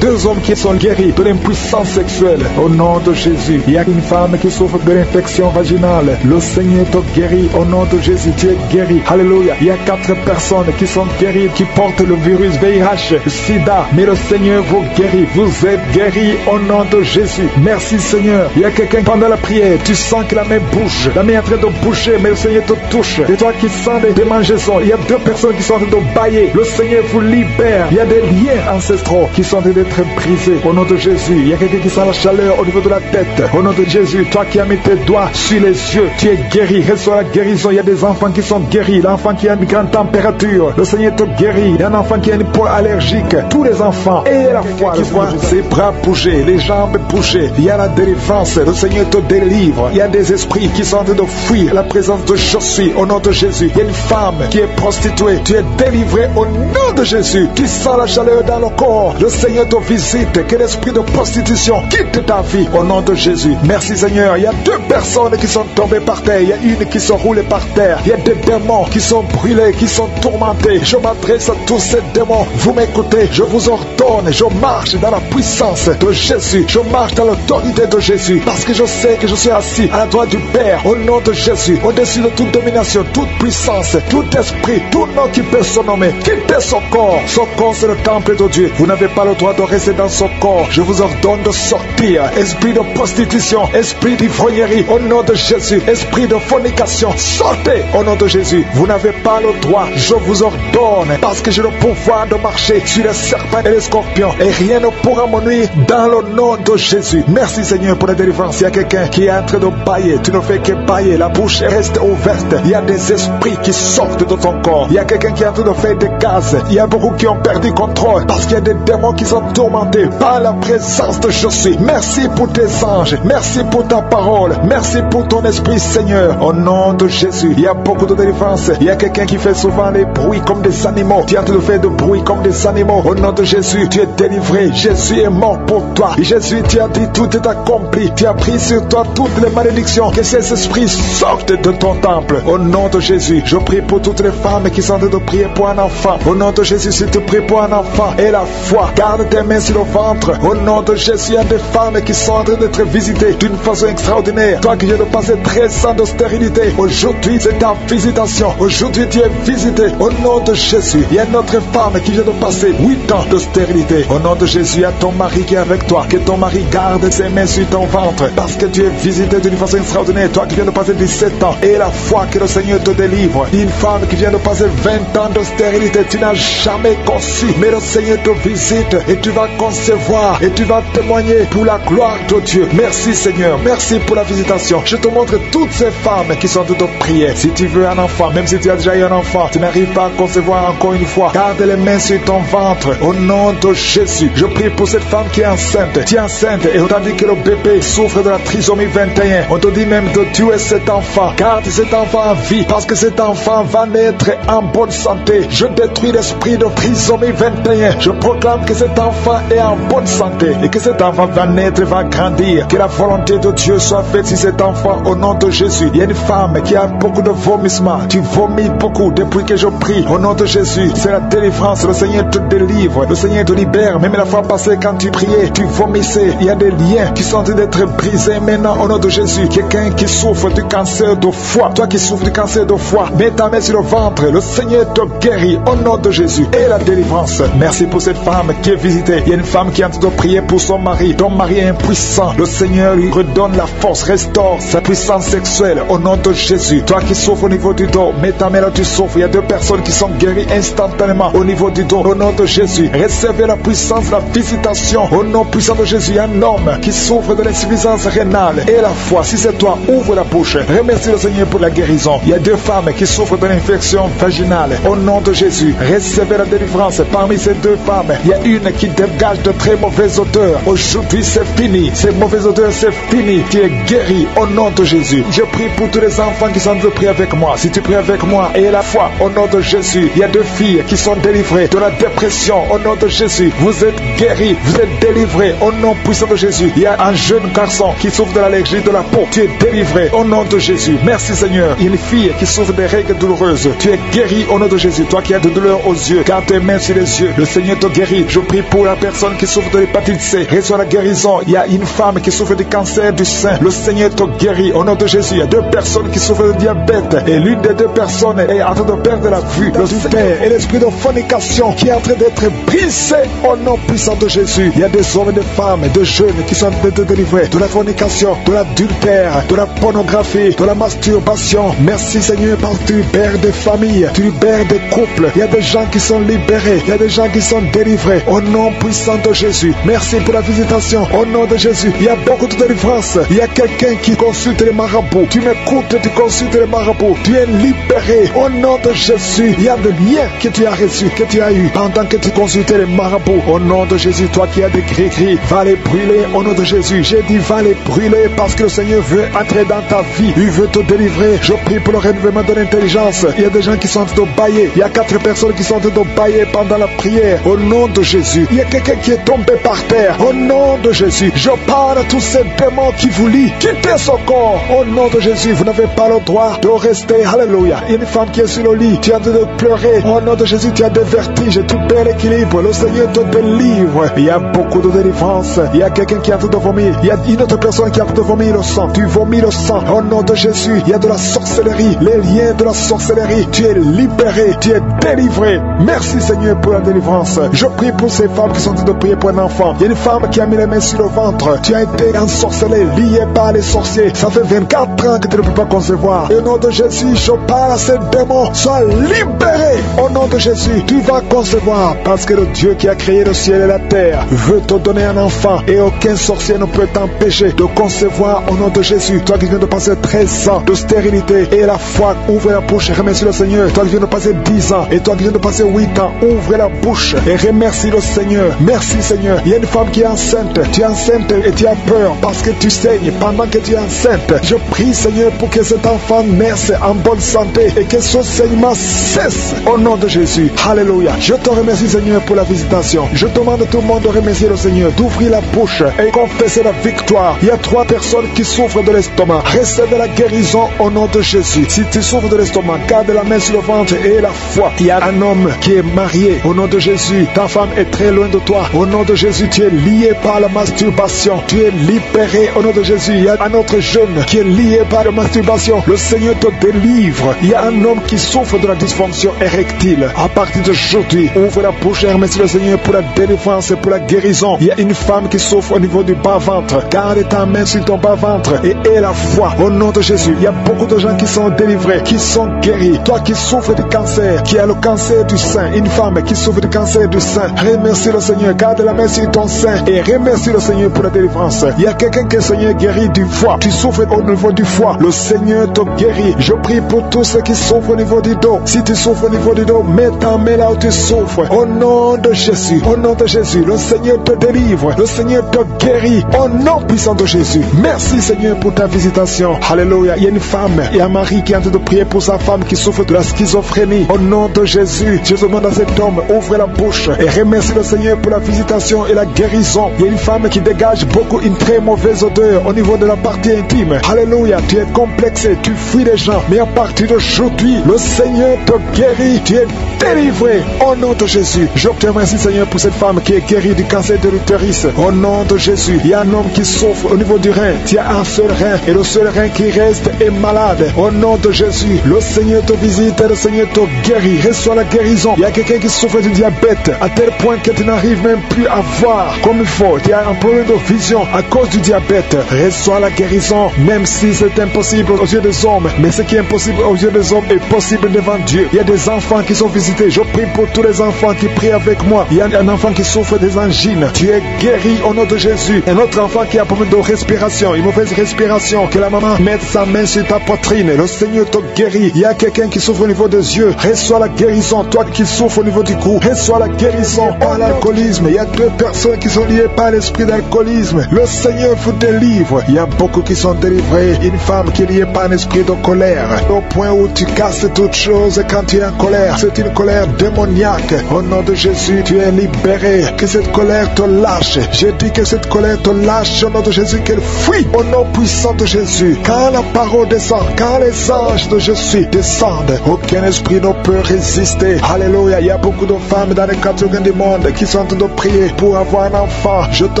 Speaker 2: hommes qui sont guéris de l'impuissance sexuelle au nom de Jésus. Il y a une femme qui souffre de l'infection vaginale. Le Seigneur te guérit au nom de Jésus. Tu es guéri. Alléluia. Il y a 4 personnes qui sont guéries, qui portent le virus VIH, SIDA. Mais le Seigneur vous guérit. Vous êtes guéris au nom de Jésus. Merci Seigneur. Il y a quelqu'un pendant la prière, tu sens que la main bouge. La main est en train de bouger, mais le Seigneur te touche. Et toi qui sens des démangeaisons, il y a 2 personnes qui sont en train de bailler. Le Seigneur vous libère. Il y a des liens ancestraux qui sont en train d'être brisés au nom de Jésus. Il y a quelqu'un qui sent la chaleur au niveau de la tête. Au nom de Jésus, toi qui as mis tes doigts sur les yeux, tu es guéri. Reçois la guérison. Il y a des enfants qui sont guéris. L'enfant qui a une grande température, le Seigneur te guérit. Il y a un enfant qui a une peau allergique. Tous les enfants et la foi qui voient ses bras bouger, les jambes bouger. Il y a la délivrance. Le Seigneur te délivre. Il y a des esprits qui sont en train de fuir la présence de je suis au nom de Jésus. Il y a une femme qui est prostituée. Tu es délivré au nom de Jésus. Tu sens la chaleur dans le corps. Le Seigneur te visite. Que l'esprit de prostitution quitte ta vie au nom de Jésus. Merci Seigneur. Il y a 2 personnes qui sont tombées par terre. Il y a une qui se roule par terre. Il y a des démons qui sont brûlés, qui sont tourmentés. Je m'adresse à tous ces démons. Vous m'écoutez. Je vous ordonne. Je marche dans la puissance de Jésus. Je marche dans l'autorité de Jésus. Parce que je sais que je suis assis à la droite du Père au nom de Jésus. Au-dessus de toute domination, toute puissance, tout esprit, tout nom qui peut se nommer. Quittez son corps. Son corps c'est le temple de Dieu. Vous n'avez pas le droit de rester dans son corps. Je vous ordonne de sortir. Esprit de prostitution, esprit d'ivrognerie au nom de Jésus. Esprit de fornication, sortez au nom de Jésus. Vous n'avez pas le droit. Je vous ordonne parce que j'ai le pouvoir de marcher sur les serpents et les scorpions et rien ne pourra me nuire dans le nom de Jésus. Merci Seigneur pour la délivrance. Il y a quelqu'un qui est en train de bailler. Tu ne fais que bailler. La bouche reste ouverte. Il y a des esprits qui sortent de ton corps. Il y a quelqu'un qui est en train de faire des gaz. Il y a beaucoup qui ont perdu contrôle parce qu'il y a des démons qui sont tourmentés par la présence de je suis. Merci pour tes anges. Merci pour ta parole. Merci pour ton esprit Seigneur. Au nom de Jésus. Il y a beaucoup de délivrance. Il y a quelqu'un qui fait souvent des bruits comme des animaux. Tu es en train de faire des bruits comme des animaux. Au nom de Jésus, tu es délivré. Jésus est mort pour toi. Et Jésus, tu as dit tout est accompli. Tu as pris sur toi toutes les malédictions. Que ces esprits sortent de ton temple. Au nom de Jésus, je prie pour toutes les femmes qui sont en train de prier pour un enfant. Au nom de Jésus, si tu pries pour un enfant et la foi, garde tes mains sur le ventre. Au nom de Jésus, il y a des femmes qui sont en train d'être visitées d'une façon extraordinaire. Toi qui viens de passer 13 ans de stérilité, aujourd'hui c'est ta visitation. Aujourd'hui tu es visité. Au nom de Jésus, il y a une autre femme qui vient de passer 8 ans de stérilité. Au nom de Jésus, il y a ton mari qui est avec toi. Que ton mari garde ses mains sur ton ventre parce que tu es visité d'une façon extraordinaire. Toi qui viens de passer 17 ans et la foi que le Seigneur te délivre. Une femme qui vient de passer 20 ans de stérilité, tu n'as jamais conçu, mais le Seigneur te visite et tu vas concevoir et tu vas témoigner pour la gloire de Dieu. Merci Seigneur, merci pour la visitation. Je te montre toutes ces femmes qui sont toutes prières. Si tu veux un enfant, même si tu as déjà eu un enfant, tu n'arrives pas à concevoir encore une fois, garde les mains sur ton ventre. Au nom de Jésus, je prie pour cette femme qui est enceinte. Tu es enceinte et on t'a dit que le bébé souffre de la trisomie 21. On te dit même de tuer cet enfant. Garde cet enfant en vie parce que cet enfant va naître en bonne santé. Je détruis l'esprit de trisomie 21. Je proclame que cet enfant est en bonne santé et que cet enfant va naître, va grandir. Que la volonté de Dieu soit faite sur cet enfant au nom de Jésus. Il y a une femme qui a beaucoup de vomissements. Tu vomis beaucoup depuis que je prie. Au nom de Jésus, c'est la délivrance. Le Seigneur te délivre. Le Seigneur te libère. Même la fois passée quand tu priais, tu vomissais. Il y a des liens qui sont en train d'être brisés maintenant au nom de Jésus. Quelqu'un qui souffre du cancer de foie. Toi qui souffres du cancer de foie, mets ta main sur le ventre. Le Seigneur te guérit au nom de Jésus. Et la délivrance. Merci pour cette femme qui est visitée. Il y a une femme qui est en train de prier pour son mari. Ton mari est impuissant. Le Seigneur lui redonne la force, restaure sa puissance sexuelle au nom de Jésus. Toi qui souffres au niveau du dos, mets ta main là tu souffres. Il y a 2 personnes qui sont guéries instantanément au niveau du dos au nom de Jésus. Recevez la puissance, la visitation au nom puissant de Jésus, il y a un homme qui souffre de l'insuffisance rénale et la foi. Si c'est toi, ouvre la bouche. Remercie le Seigneur pour la guérison. Il y a 2 femmes qui souffrent de l'infection vaginale. Au nom de Jésus, recevez la délivrance. Parmi ces 2 femmes, il y a une qui dégage de très mauvaises odeurs. Aujourd'hui, c'est fini. Ces mauvaises odeurs, c'est fini. Tu es guéri au nom de Jésus. Je prie pour tous les enfants qui sont en train de prier avec moi. Si tu pries avec moi et la foi, au nom de Jésus, il y a 2 filles qui sont délivrées de la dépression. Au nom de Jésus, vous êtes guéris, vous êtes délivrés au nom puissant de Jésus. Il y a un jeune garçon qui souffre de l'allergie de la peau. Tu es délivré au nom de Jésus. Merci Seigneur. Il y a une fille qui souffre des règles douloureuses. Tu es guéri au nom de Jésus. Toi qui as de douleurs aux yeux, garde tes mains sur les yeux. Le Seigneur te guérit. Je prie pour la personne qui souffre de l'hépatite C. Reçois la guérison. Il y a une femme qui souffre du cancer du sein. Le Seigneur te guérit au nom de Jésus. Il y a 2 personnes qui souffrent de diabète et l'une des 2 personnes est en train de perdre la vue. L'adultère et l'esprit de fornication qui est en train d'être brisé au nom puissant de Jésus. Il y a des hommes et des femmes et des jeunes qui sont en train de délivrer de la fornication, de l'adultère, de la pornographie, de la masturbation. Merci Seigneur parce que tu libères des familles, tu libères des couples. Il y a des gens qui sont libérés, il y a des gens qui sont délivrés au nom puissant de Jésus. Merci pour la visitation au nom de Jésus. Il y a beaucoup de délivrance. Il y a quelqu'un qui consulte les marabouts. Tu m'écoutes, tu consultes les marabouts. Tu es libéré au nom de Jésus. Il y a des liens que tu as reçus, que tu as eu pendant que tu consultais les marabouts. Au nom de Jésus, toi qui as des gris-gris, va les brûler au nom de Jésus. J'ai dit va les brûler parce que le Seigneur veut entrer dans ta vie. Il veut te délivrer. Je prie pour le renouvellement de l'intelligence. Il y a des gens qui sont en train de bailler. Il y a 4 personnes qui sont en train de bailler pendant la prière. Au nom de Jésus. Il y a quelqu'un qui est tombé par terre. Au nom de Jésus. Je parle à tous ces démons qui vous lient. Quittez son corps. Au nom de Jésus. Vous n'avez pas le droit de rester. Alléluia. Il y a une femme qui est sur le lit. Tu es en train de pleurer. Au nom de Jésus, tu as des vertiges. Tu perds l'équilibre. Le Seigneur te délivre. Il y a beaucoup de délivrance. Il y a quelqu'un qui est en train de vomir. Il y a une autre personne qui est en train de vomir le sang. Tu vomis le sang. Au nom de Jésus. Il y a de la sorcellerie. Les liens de la sorcellerie. Tu es libéré. Tu es délivré. Merci Seigneur pour la délivrance. Je prie pour ces femmes qui sont en train de prier pour un enfant. Il y a une femme qui a mis les mains sur le ventre. Tu as été ensorcelé, lié par les sorciers. Ça fait 24 ans que tu ne peux pas concevoir. Et au nom de Jésus, je parle à ces démons. Sois libéré. Au nom de Jésus, tu vas concevoir. Parce que le Dieu qui a créé le ciel et la terre veut te donner un enfant. Et aucun sorcier ne peut t'empêcher de concevoir au nom de Jésus. Toi qui viens de passer 13 ans de stérilité et la foi, ouvre la bouche et remercie le Seigneur. Toi qui viens de passer 10 ans et toi qui viens de passer 8 ans, ouvre la bouche et remercie le Seigneur. Merci Seigneur. Il y a une femme qui est enceinte. Tu es enceinte et tu as peur parce que tu saignes pendant que tu es enceinte. Je prie Seigneur pour que cet enfant naisse en bonne santé et que ce saignement cesse au nom de Jésus. Alléluia. Je te remercie Seigneur pour la visitation. Je demande à tout le monde de remercier le Seigneur, d'ouvrir la bouche et confesser la victoire. Il y a 3 personnes qui souffrent de l'estomac. Recevez la guérison au nom de Jésus. Si tu souffres de l'estomac, garde la main sur le ventre et la foi. Il y a un homme qui est marié au nom de Jésus. Ta femme est très loin de toi. Au nom de Jésus, tu es lié par la masturbation. Tu es libéré au nom de Jésus. Il y a un autre jeune qui est lié par la masturbation. Le Seigneur te délivre. Il y a un homme qui souffre de la dysfonction érectile. À partir d'aujourd'hui, ouvre la bouche et remercie le Seigneur pour la délivrance et pour la guérison. Il y a une femme qui souffre au niveau du bas-ventre. Garde ta main sur ton bas-ventre et aie la foi au nom de Jésus. Il y a beaucoup de gens qui sont délivrés, qui sont guéris. Toi qui souffres du cancer, qui a le cancer du sein, une femme qui souffre du cancer du sein, remercie le Seigneur. Garde la main sur ton sein et remercie le Seigneur pour la délivrance. Il y a quelqu'un que le Seigneur guérit du foie. Tu souffres au niveau du foie. Le Seigneur te guérit. Je prie pour tous ceux qui souffrent au niveau du dos. Si tu souffres au niveau du dos, mets ta main là où tu souffres. Au nom de Jésus. Au nom de Jésus. Le Seigneur te délivre. Le Seigneur te guérit. Au nom puissant de Jésus. Merci Seigneur pour ta visitation. Alléluia. Il y a une femme et un mari qui est en train de prier pour sa femme qui souffre de la schizophrénie. Au nom de Jésus. Je demande à cet homme, ouvre la bouche et remercie le Seigneur pour la visitation et la guérison. Il y a une femme qui dégage beaucoup une très mauvaise odeur au niveau de la partie intime. Alléluia. Tu es complexé. Tu fuis les gens. Mais à partir d'aujourd'hui, le Seigneur te guérit. Tu es délivré. Au nom de Jésus. Je te remercie Seigneur pour cette femme qui est guérie du cancer de l'utérus. Au nom de Jésus. Il y a un homme qui souffre au niveau du rein. Tu as un seul rein et le seul rein qui reste est malade. Au nom de Jésus. Le Seigneur te visite et le Seigneur te guérit. Reçois la guérison. Il y a quelqu'un qui souffre du diabète à tel point que tu n'arrives même plus à voir comme il faut. Tu as un problème de vision à cause du diabète. Reçois la guérison, même si c'est impossible aux yeux des hommes. Mais ce qui est impossible aux yeux des hommes est possible devant Dieu. Il y a des enfants qui sont visités. Je prie pour tous les enfants qui prient avec moi. Il y a un enfant qui souffre des angines. Tu es guéri au nom de Jésus. Un autre enfant qui a problème de respiration, une mauvaise respiration, que la maman mette sa main sur ta poitrine. Le Seigneur te guérit. Il y a quelqu'un qui souffre au niveau des yeux. Reçois la guérison. Toi qui souffres au niveau du cou, reçois la guérison par l'alcoolisme. Il y a 2 personnes qui sont liées par l'esprit d'alcoolisme. Le Seigneur vous délivre. Il y a beaucoup qui sont délivrés. Une femme qui est liée par un esprit de colère. Au point où tu casses toutes choses quand tu es en colère. C'est une colère démoniaque. Au nom de Jésus, tu es libéré. Que cette colère te lâche. J'ai dit que cette colère te lâche au nom de Jésus, qu'elle fuit au nom puissant de Jésus. Quand la parole descend, quand les anges de Jésus descendent, aucun esprit ne peut résister. Alléluia. Il y a beaucoup de femmes dans les 4 coins du monde qui sont en train de prier pour avoir un enfant. Je te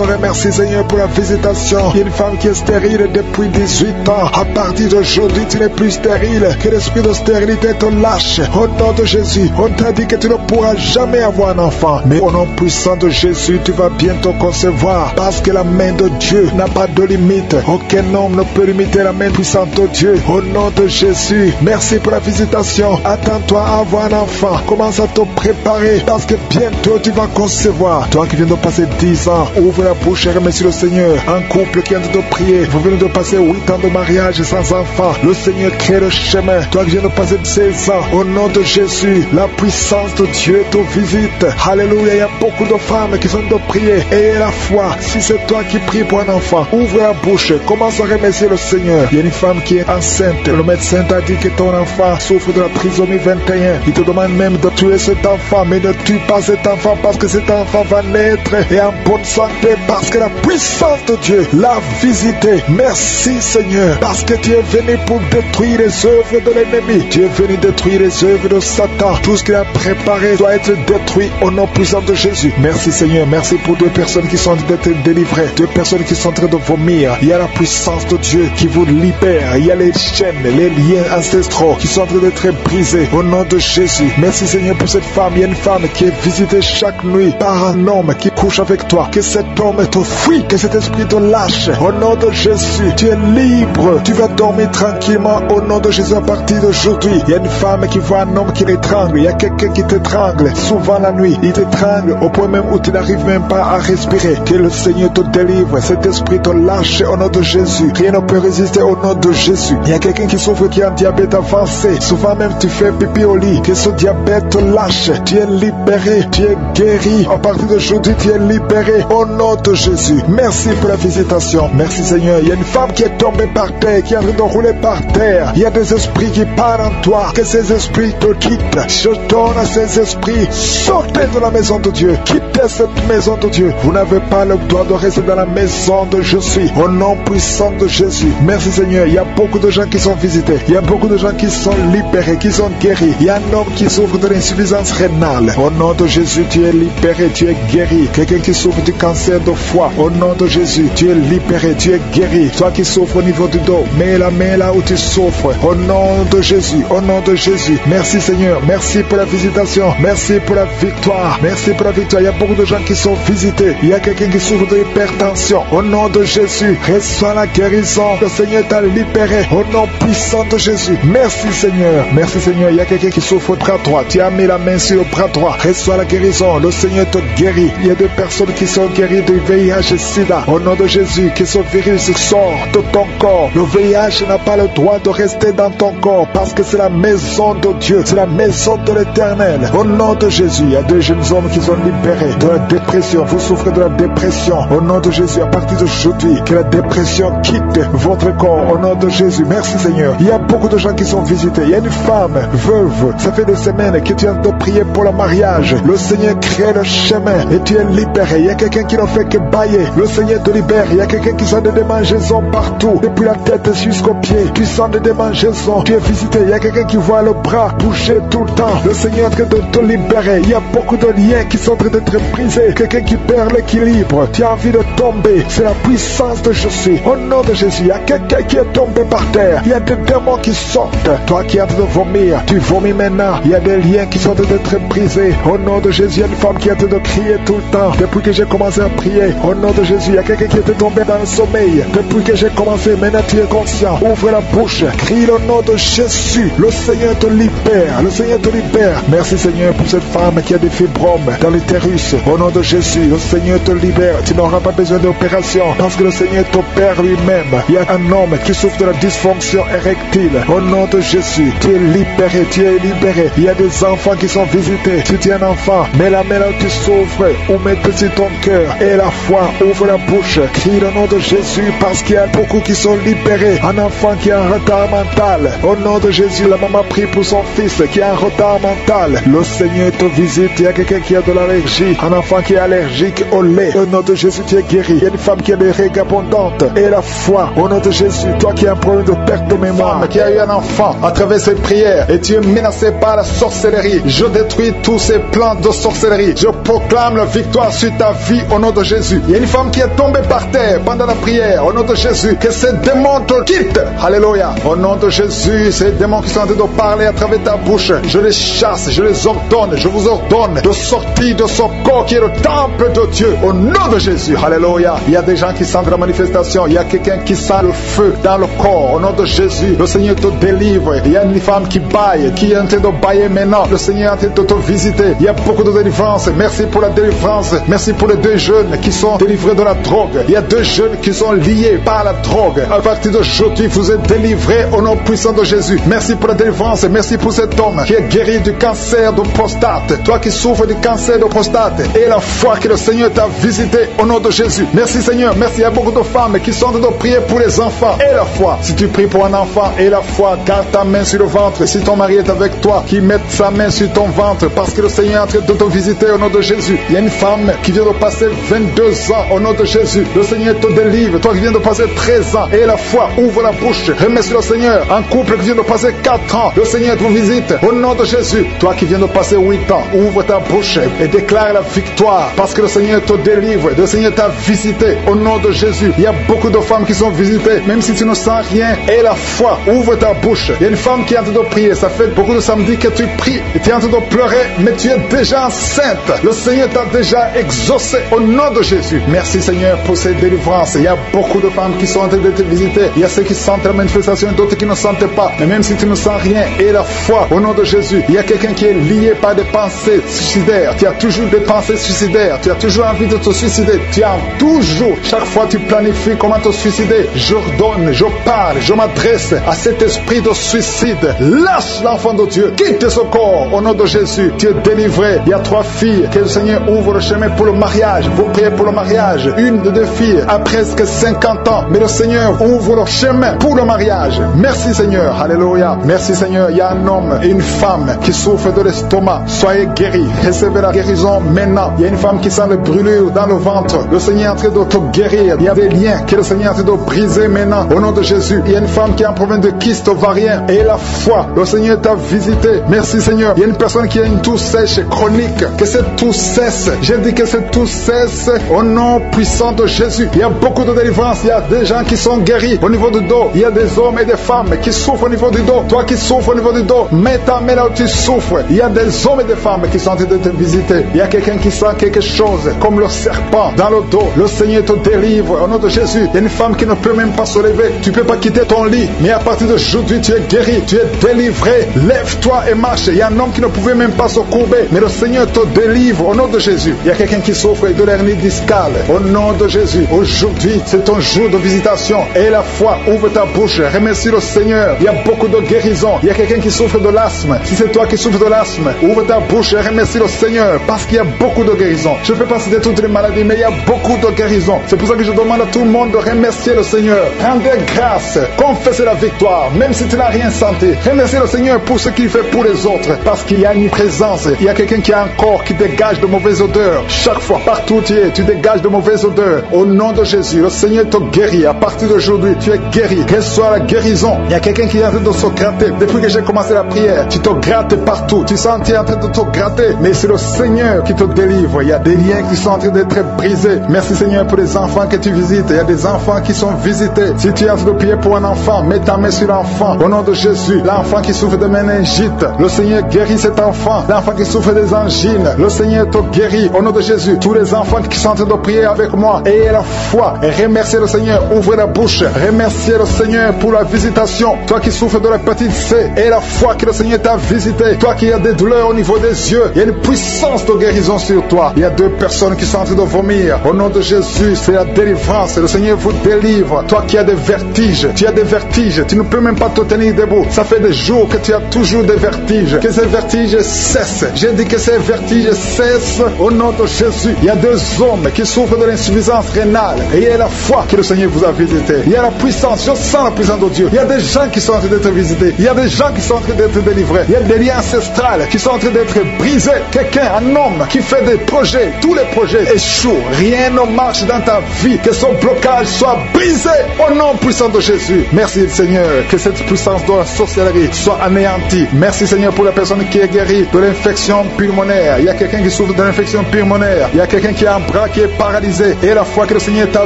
Speaker 2: remercie, Seigneur, pour la visitation. Il y a une femme qui est stérile depuis 18 ans. À partir d'aujourd'hui, tu n'es plus stérile. Que l'esprit de stérilité te lâche. Au nom de Jésus, on t'a dit que tu ne pourras jamais avoir un enfant. Mais au nom puissant de Jésus, tu vas bientôt concevoir. Parce que la main de Dieu n'a pas de limite. Aucun homme ne peut limiter la main puissante de Dieu. Au nom de Jésus, merci pour la visitation. Attends-toi à avoir un enfant. Commence à te préparer. Parce que bientôt tu vas concevoir. Toi qui viens de passer 10 ans, ouvre la bouche et remercie le Seigneur. Un couple qui vient de prier. Vous venez de passer 8 ans de mariage sans enfant. Le Seigneur crée le chemin. Toi qui viens de passer 16 ans, au nom de Jésus, la puissance de Dieu te visite. Alléluia. Il y a beaucoup de femmes qui sont de prier. Ayez la foi. Si c'est toi qui pries pour un enfant, ouvre la bouche. Commence à remercier le Seigneur. Il y a une femme qui est enceinte. Le médecin t'a dit que ton enfant souffre de la trisomie 21. Il te demande même de tuer cet enfant. Mais ne tue pas cet enfant parce que cet enfant va naître et en bonne santé parce que la puissance de Dieu l'a visité. Merci Seigneur parce que tu es venu pour détruire les œuvres de l'ennemi. Tu es venu détruire les œuvres de Satan. Tout ce qu'il a préparé doit être détruit au nom puissant de Jésus. Merci Seigneur. Merci pour 2 personnes qui sont en train d'être délivrées. 2 personnes qui sont en train de vomir. Il y a la puissance de Dieu qui vous libère. Il y a les chaînes, les liens ancestraux qui sont en train d'être brisés au nom de Jésus. Merci Seigneur pour cette femme. Il y a une femme qui est visitée chaque nuit par un homme qui couche avec toi. Que cet homme te fuit, que cet esprit te lâche. Au nom de Jésus, tu es libre. Tu vas dormir tranquillement au nom de Jésus à partir d'aujourd'hui. Il y a une femme qui voit un homme qui l'étrangle. Il y a quelqu'un qui t'étrangle souvent la nuit. Il t'étrangle au point même où tu n'arrives même pas à respirer. Que le Seigneur te délivre. Cet esprit te lâche au nom de Jésus. Rien ne peut résister au nom de Jésus. Il y a quelqu'un qui souffre qui a un diabète avancé. Souvent même tu fais pipi au lit. Que ce diabète te lâche. Tu es libéré. Tu es guéri. À partir d'aujourd'hui, tu es libéré au nom de Jésus. Merci pour la visitation. Merci Seigneur. Il y a une femme qui est tombée par terre, qui est en train de rouler par terre. Il y a des esprits qui parlent en toi. Que ces esprits te quittent. Je donne à ces esprits. Sortez de la maison de Dieu. Quittez cette maison de Dieu. Vous n'avez pas le droit de rester dans la maison de je suis. Au nom puissant de Jésus. Merci Seigneur. Il y a beaucoup de gens qui sont visités. Il y a beaucoup de gens qui sont libérés, qui sont guéris. Il y a un homme qui souffre de l'insuffisance rénale. Au nom de Jésus, tu es libéré, tu es guéri. Quelqu'un qui souffre du cancer de foie. Au nom de Jésus, tu es libéré, tu es guéri. Toi qui souffres au niveau du dos, mets la main là où tu souffres. Au nom de Jésus, au nom de Jésus. Merci Seigneur. Merci pour la visitation. Merci pour la victoire. Merci pour la victoire. Il y a beaucoup de gens qui sont visités. Il y a quelqu'un qui souffre de l'hypertension. Au nom de Jésus, reçois la guérison. Le Seigneur t'a libéré. Au nom puissant de Jésus. Merci Seigneur. Merci Seigneur. Il y a quelqu'un qui souffre au bras droit. Tu as mis la main sur le bras droit. Reçois la guérison. Le Seigneur te guérit. Il y a 2 personnes qui sont guéries de VIH et SIDA. Au nom de Jésus, que ce virus sort de ton corps. Le VIH n'a pas le droit de rester dans ton corps parce que c'est la maison de Dieu. C'est la maison de l'Éternel. Au nom de Jésus, il y a 2 jeunes hommes qui sont libérés de la dépression. Vous souffrez de la dépression. Au nom de Jésus, à partir d'aujourd'hui, que la dépression quitte votre corps. Au nom de Jésus, merci Seigneur. Il y a beaucoup de gens qui sont visités. Il y a une femme veuve. Ça fait des semaines que tu as de prier pour le mariage. Le Seigneur crée le chemin et tu es libéré. Il y a quelqu'un qui ne fait que bailler. Le Seigneur te libère. Il y a quelqu'un qui sent des démangeaisons partout, depuis la tête jusqu'aux pieds. Tu sens des démangeaisons. Tu es visité. Il y a quelqu'un qui voit le bras bouger tout le temps. Le Seigneur est en train de te libérer. Il y a beaucoup de liens qui sont en train d'être brisés. Quelqu'un qui perd l'équilibre. Tu as envie de tomber. C'est la puissance de Jésus. Au nom de Jésus, il y a quelqu'un qui est tombé par terre. Il y a des démons qui sortent. Toi qui es en train de vomir, tu vomis maintenant. Il y a des liens qui sont en train d'être brisés. Au nom de Jésus, il y a une femme qui est en train de crier tout le temps. Depuis que j'ai commencé à prier, au nom de Jésus, il y a quelqu'un qui était tombé dans le sommeil. Depuis que j'ai commencé, maintenant tu es conscient. Ouvre la bouche, crie le nom de Jésus. Le Seigneur te libère. Le Seigneur te libère. Merci Seigneur pour cette femme qui a des fibromes dans l'utérus. Au nom de Jésus, le Seigneur te libère. Tu n'auras pas besoin d'opération parce que le Seigneur t'opère lui-même. Il y a un homme qui souffre de la dysfonction érectile. Au nom de Jésus, tu es libéré, tu es libéré. Il y a des enfants qui sont visités. Si tu es un enfant, mets la main là où tu souffres ou mets-le sur ton cœur. Et la foi, ouvre la bouche, crie le nom de Jésus parce qu'il y a beaucoup qui sont libérés. Un enfant qui a un retard mental. Au nom de Jésus, la maman prie pour son fils qui a un retard mental. Le Seigneur te visite. Il y a quelqu'un qui a de l'allergie. Un enfant qui est allergique au lait. Au nom de Jésus, tu es guéri. Il y a une femme qui a des règles abondantes. Et la foi, au nom de Jésus, toi qui as un problème de perte de mémoire, qui a eu un enfant à travers ses prières et tu es menacé par la sorcellerie, je détruis tous ces plans de sorcellerie. Je proclame la victoire sur ta vie au nom de Jésus. Il y a une femme qui est tombée par terre pendant la prière. Au nom de Jésus, que ces démons te quittent. Alléluia. Au nom de Jésus, ces démons qui sont en train de parler à travers ta bouche, je les chasse, je les ordonne, je vous ordonne de sortir de ce corps qui est le temple de Dieu. Au nom de Jésus. Alléluia. Il y a des gens qui sentent la manifestation. Il y a quelqu'un qui sent le feu dans le corps. Au nom de Jésus, le Seigneur te délivre. Il y a une femme qui baille, qui est en train de bailler maintenant. Le Seigneur est en train de te visiter. Il y a beaucoup de délivrance. Merci pour la délivrance. Merci pour les 2 jeunes qui sont délivrés de la drogue. Il y a 2 jeunes qui sont liés par la drogue. À partir d'aujourd'hui, vous êtes délivrés au nom puissant de Jésus. Merci pour la délivrance. Merci pour cet homme qui est guéri du cancer de prostate. Toi qui souffres du cancer de prostate. Et la foi que le Seigneur t'a visité au nom de Jésus. Merci Seigneur. Merci. Il y a beaucoup de femmes qui sont en train de prier pour les enfants. Et la foi. Si tu pries pour un enfant et la foi, garde ta main sur le ventre. Si ton mari est avec toi, qu'il mette sa main sur ton ventre parce que le Seigneur est en train de te visiter au nom de Jésus. Il y a une femme qui vient de passer 22 ans au nom de Jésus. Le Seigneur te délivre. Toi qui viens de passer 13 ans et la foi, ouvre la bouche. Remercie le Seigneur. Un couple qui vient de passer 4 ans, le Seigneur te visite au nom de Jésus. Toi qui viens de passer 8 ans, ouvre ta bouche et déclare la victoire parce que le Seigneur te délivre. Le Seigneur t'a visité au nom de Jésus. Il y a beaucoup de femmes qui sont visitées, même si tu ne sens rien. Et la foi, ouvre ta bouche. Il y a une femme qui est en train de prier. Ça fait beaucoup de samedis que tu pries et tu es en train de pleurer, mais tu es déjà enceinte. Le Seigneur t'a déjà exaucé au nom de Jésus. Merci Seigneur pour cette délivrance. Il y a beaucoup de femmes qui sont en train de te visiter. Il y a ceux qui sentent la manifestation et d'autres qui ne sentent pas. Mais même si tu ne sens rien, et la foi au nom de Jésus, il y a quelqu'un qui est lié par des pensées suicidaires. Tu as toujours des pensées suicidaires. Tu as toujours envie de te suicider. Tu as toujours, chaque fois tu planifies comment te suicider. J'ordonne, je parle, je m'adresse à cet esprit de suicide. Lâche l'enfant de Dieu. Quitte ce corps au nom de Jésus. Tu es délivré. Il y a 3 filles que le Seigneur ouvre le chemin pour le mariage. Vous priez pour le mariage. Une de 2 filles a presque 50 ans. Mais le Seigneur ouvre le chemin pour le mariage. Merci Seigneur. Alléluia. Merci Seigneur. Il y a un homme et une femme qui souffrent de l'estomac. Soyez guéris. Recevez la guérison maintenant. Il y a une femme qui sent le brûlure dans le ventre. Le Seigneur est en train de te guérir. Il y a des liens que le Seigneur est en train de briser maintenant. Au nom de Jésus. Il y a une femme qui a un problème de kyste ovarien. Et la foi. Le Seigneur t'a visité. Merci Seigneur. Il y a une personne qui a une toux sèche chronique. Que cette toux cesse. J'ai dit que cette toux cesse au nom puissant de Jésus. Il y a beaucoup de délivrance. Il y a des gens qui sont guéris au niveau du dos. Il y a des hommes et des femmes qui souffrent au niveau du dos. Toi qui souffres au niveau du dos, mets ta main là où tu souffres. Il y a des hommes et des femmes qui sont en train de te visiter. Il y a quelqu'un qui sent quelque chose comme le serpent dans le dos. Le Seigneur te délivre au nom de Jésus. Il y a une femme qui ne peut même pas se lever. Tu ne peux pas quitter ton lit. Mais à partir d'aujourd'hui, tu es guéri. Tu es délivré. Lève-toi et marche. Il y a un homme qui ne pouvait même pas se courber. Mais le Seigneur te délivre au nom de Jésus. Il y a quelqu'un qui souffre de l'hernie discale. Au nom de Jésus. Aujourd'hui, c'est ton jour de visitation. Et la foi, ouvre ta bouche. Remercie le Seigneur. Il y a beaucoup de guérison. Il y a quelqu'un qui souffre de l'asthme. Si c'est toi qui souffres de l'asthme, ouvre ta bouche et remercie le Seigneur. Parce qu'il y a beaucoup de guérison. Je ne peux pas citer toutes les maladies, mais il y a beaucoup de guérison. C'est pour ça que je demande à tout le monde de remercier le Seigneur. Rendez grâce. Confessez la victoire. Même si tu n'as rien senti. Remerciez le Seigneur pour ce qu'il fait pour les autres. Parce qu'il y a une présence. Il y a quelqu'un qui a un corps qui dégage de mauvaises odeurs. Chaque fois, partout où tu es, tu dégages de mauvaises odeurs. Au nom de Jésus, le Seigneur te guérit. À partir d'aujourd'hui, tu es guéri. Reçois la guérison. Il y a quelqu'un qui est en train de se gratter. Depuis que j'ai commencé la prière, tu te grattes partout. Tu sens que tu es en train de te gratter. Mais c'est le Seigneur qui te délivre. Il y a des liens qui sont en train d'être brisés. Merci Seigneur pour les enfants que tu visites. Il y a des enfants qui sont visités. Si tu es en train de prier pour un enfant, mets ta main sur l'enfant. Au nom de Jésus, l'enfant qui souffre de méningite, le Seigneur guérit cet enfant. L'enfant qui souffre des angines, le Seigneur te guérit. Au nom de Jésus, tous les enfants qui sont en train de prier avec moi, ayez la foi et remerciez le Seigneur. Ouvrez la bouche. Remerciez le Seigneur pour la visitation. Toi qui souffres de l'hépatite C, et la foi que le Seigneur t'a visité. Toi qui as des douleurs au niveau des yeux, il y a une puissance de guérison sur toi. Il y a 2 personnes personnes qui sont en train de vomir. Au nom de Jésus, c'est la délivrance. Le Seigneur vous délivre. Toi qui as des vertiges, tu as des vertiges. Tu ne peux même pas te tenir debout. Ça fait des jours que tu as toujours des vertiges. Que ces vertiges cessent. J'ai dit que ces vertiges cessent au nom de Jésus. Il y a deux hommes qui souffrent de l'insuffisance rénale. Et il y a la foi que le Seigneur vous a visité. Il y a la puissance. Je sens la puissance de Dieu. Il y a des gens qui sont en train d'être visités. Il y a des gens qui sont en train d'être délivrés. Il y a des liens ancestrales qui sont en train d'être brisés. Quelqu'un, un homme qui fait des projets, tous les projets échouent. Rien ne marche dans ta vie. Que son blocage soit brisé au nom puissant de Jésus. Merci Seigneur, que cette puissance de la sorcellerie soit anéantie. Merci Seigneur pour la personne qui est guérie de l'infection pulmonaire. Il y a quelqu'un qui souffre de l'infection pulmonaire. Il y a quelqu'un qui a un bras qui est paralysé. Et la fois que le Seigneur t'a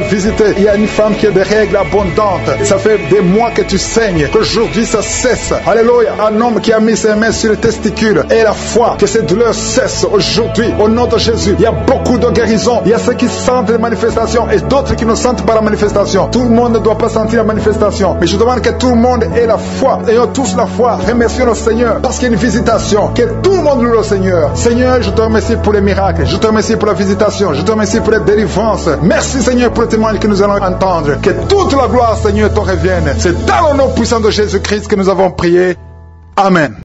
Speaker 2: visité, il y a une femme qui a des règles abondantes. Ça fait des mois que tu saignes. Qu'aujourd'hui ça cesse. Alléluia. Un homme qui a mis ses mains sur les testicules. Et la foi que ces douleurs cessent aujourd'hui. Au nom de Jésus, il y a beaucoup de guérisons. Il y a ceux qui sentent les manifestations et d'autres qui ne sentent pas la manifestation. Tout le monde ne doit pas sentir la manifestation. Mais je demande que tout le monde ait la foi. Ayons tous la foi. Remercions le Seigneur parce qu'il y a une visitation. Que tout le monde loue le Seigneur. Seigneur, je te remercie pour les miracles. Je te remercie pour la visitation. Je te remercie pour les délivrances. Merci Seigneur pour le témoignage que nous allons entendre. Que toute la gloire, Seigneur, te revienne. C'est dans le nom puissant de Jésus-Christ que nous avons prié. Amen.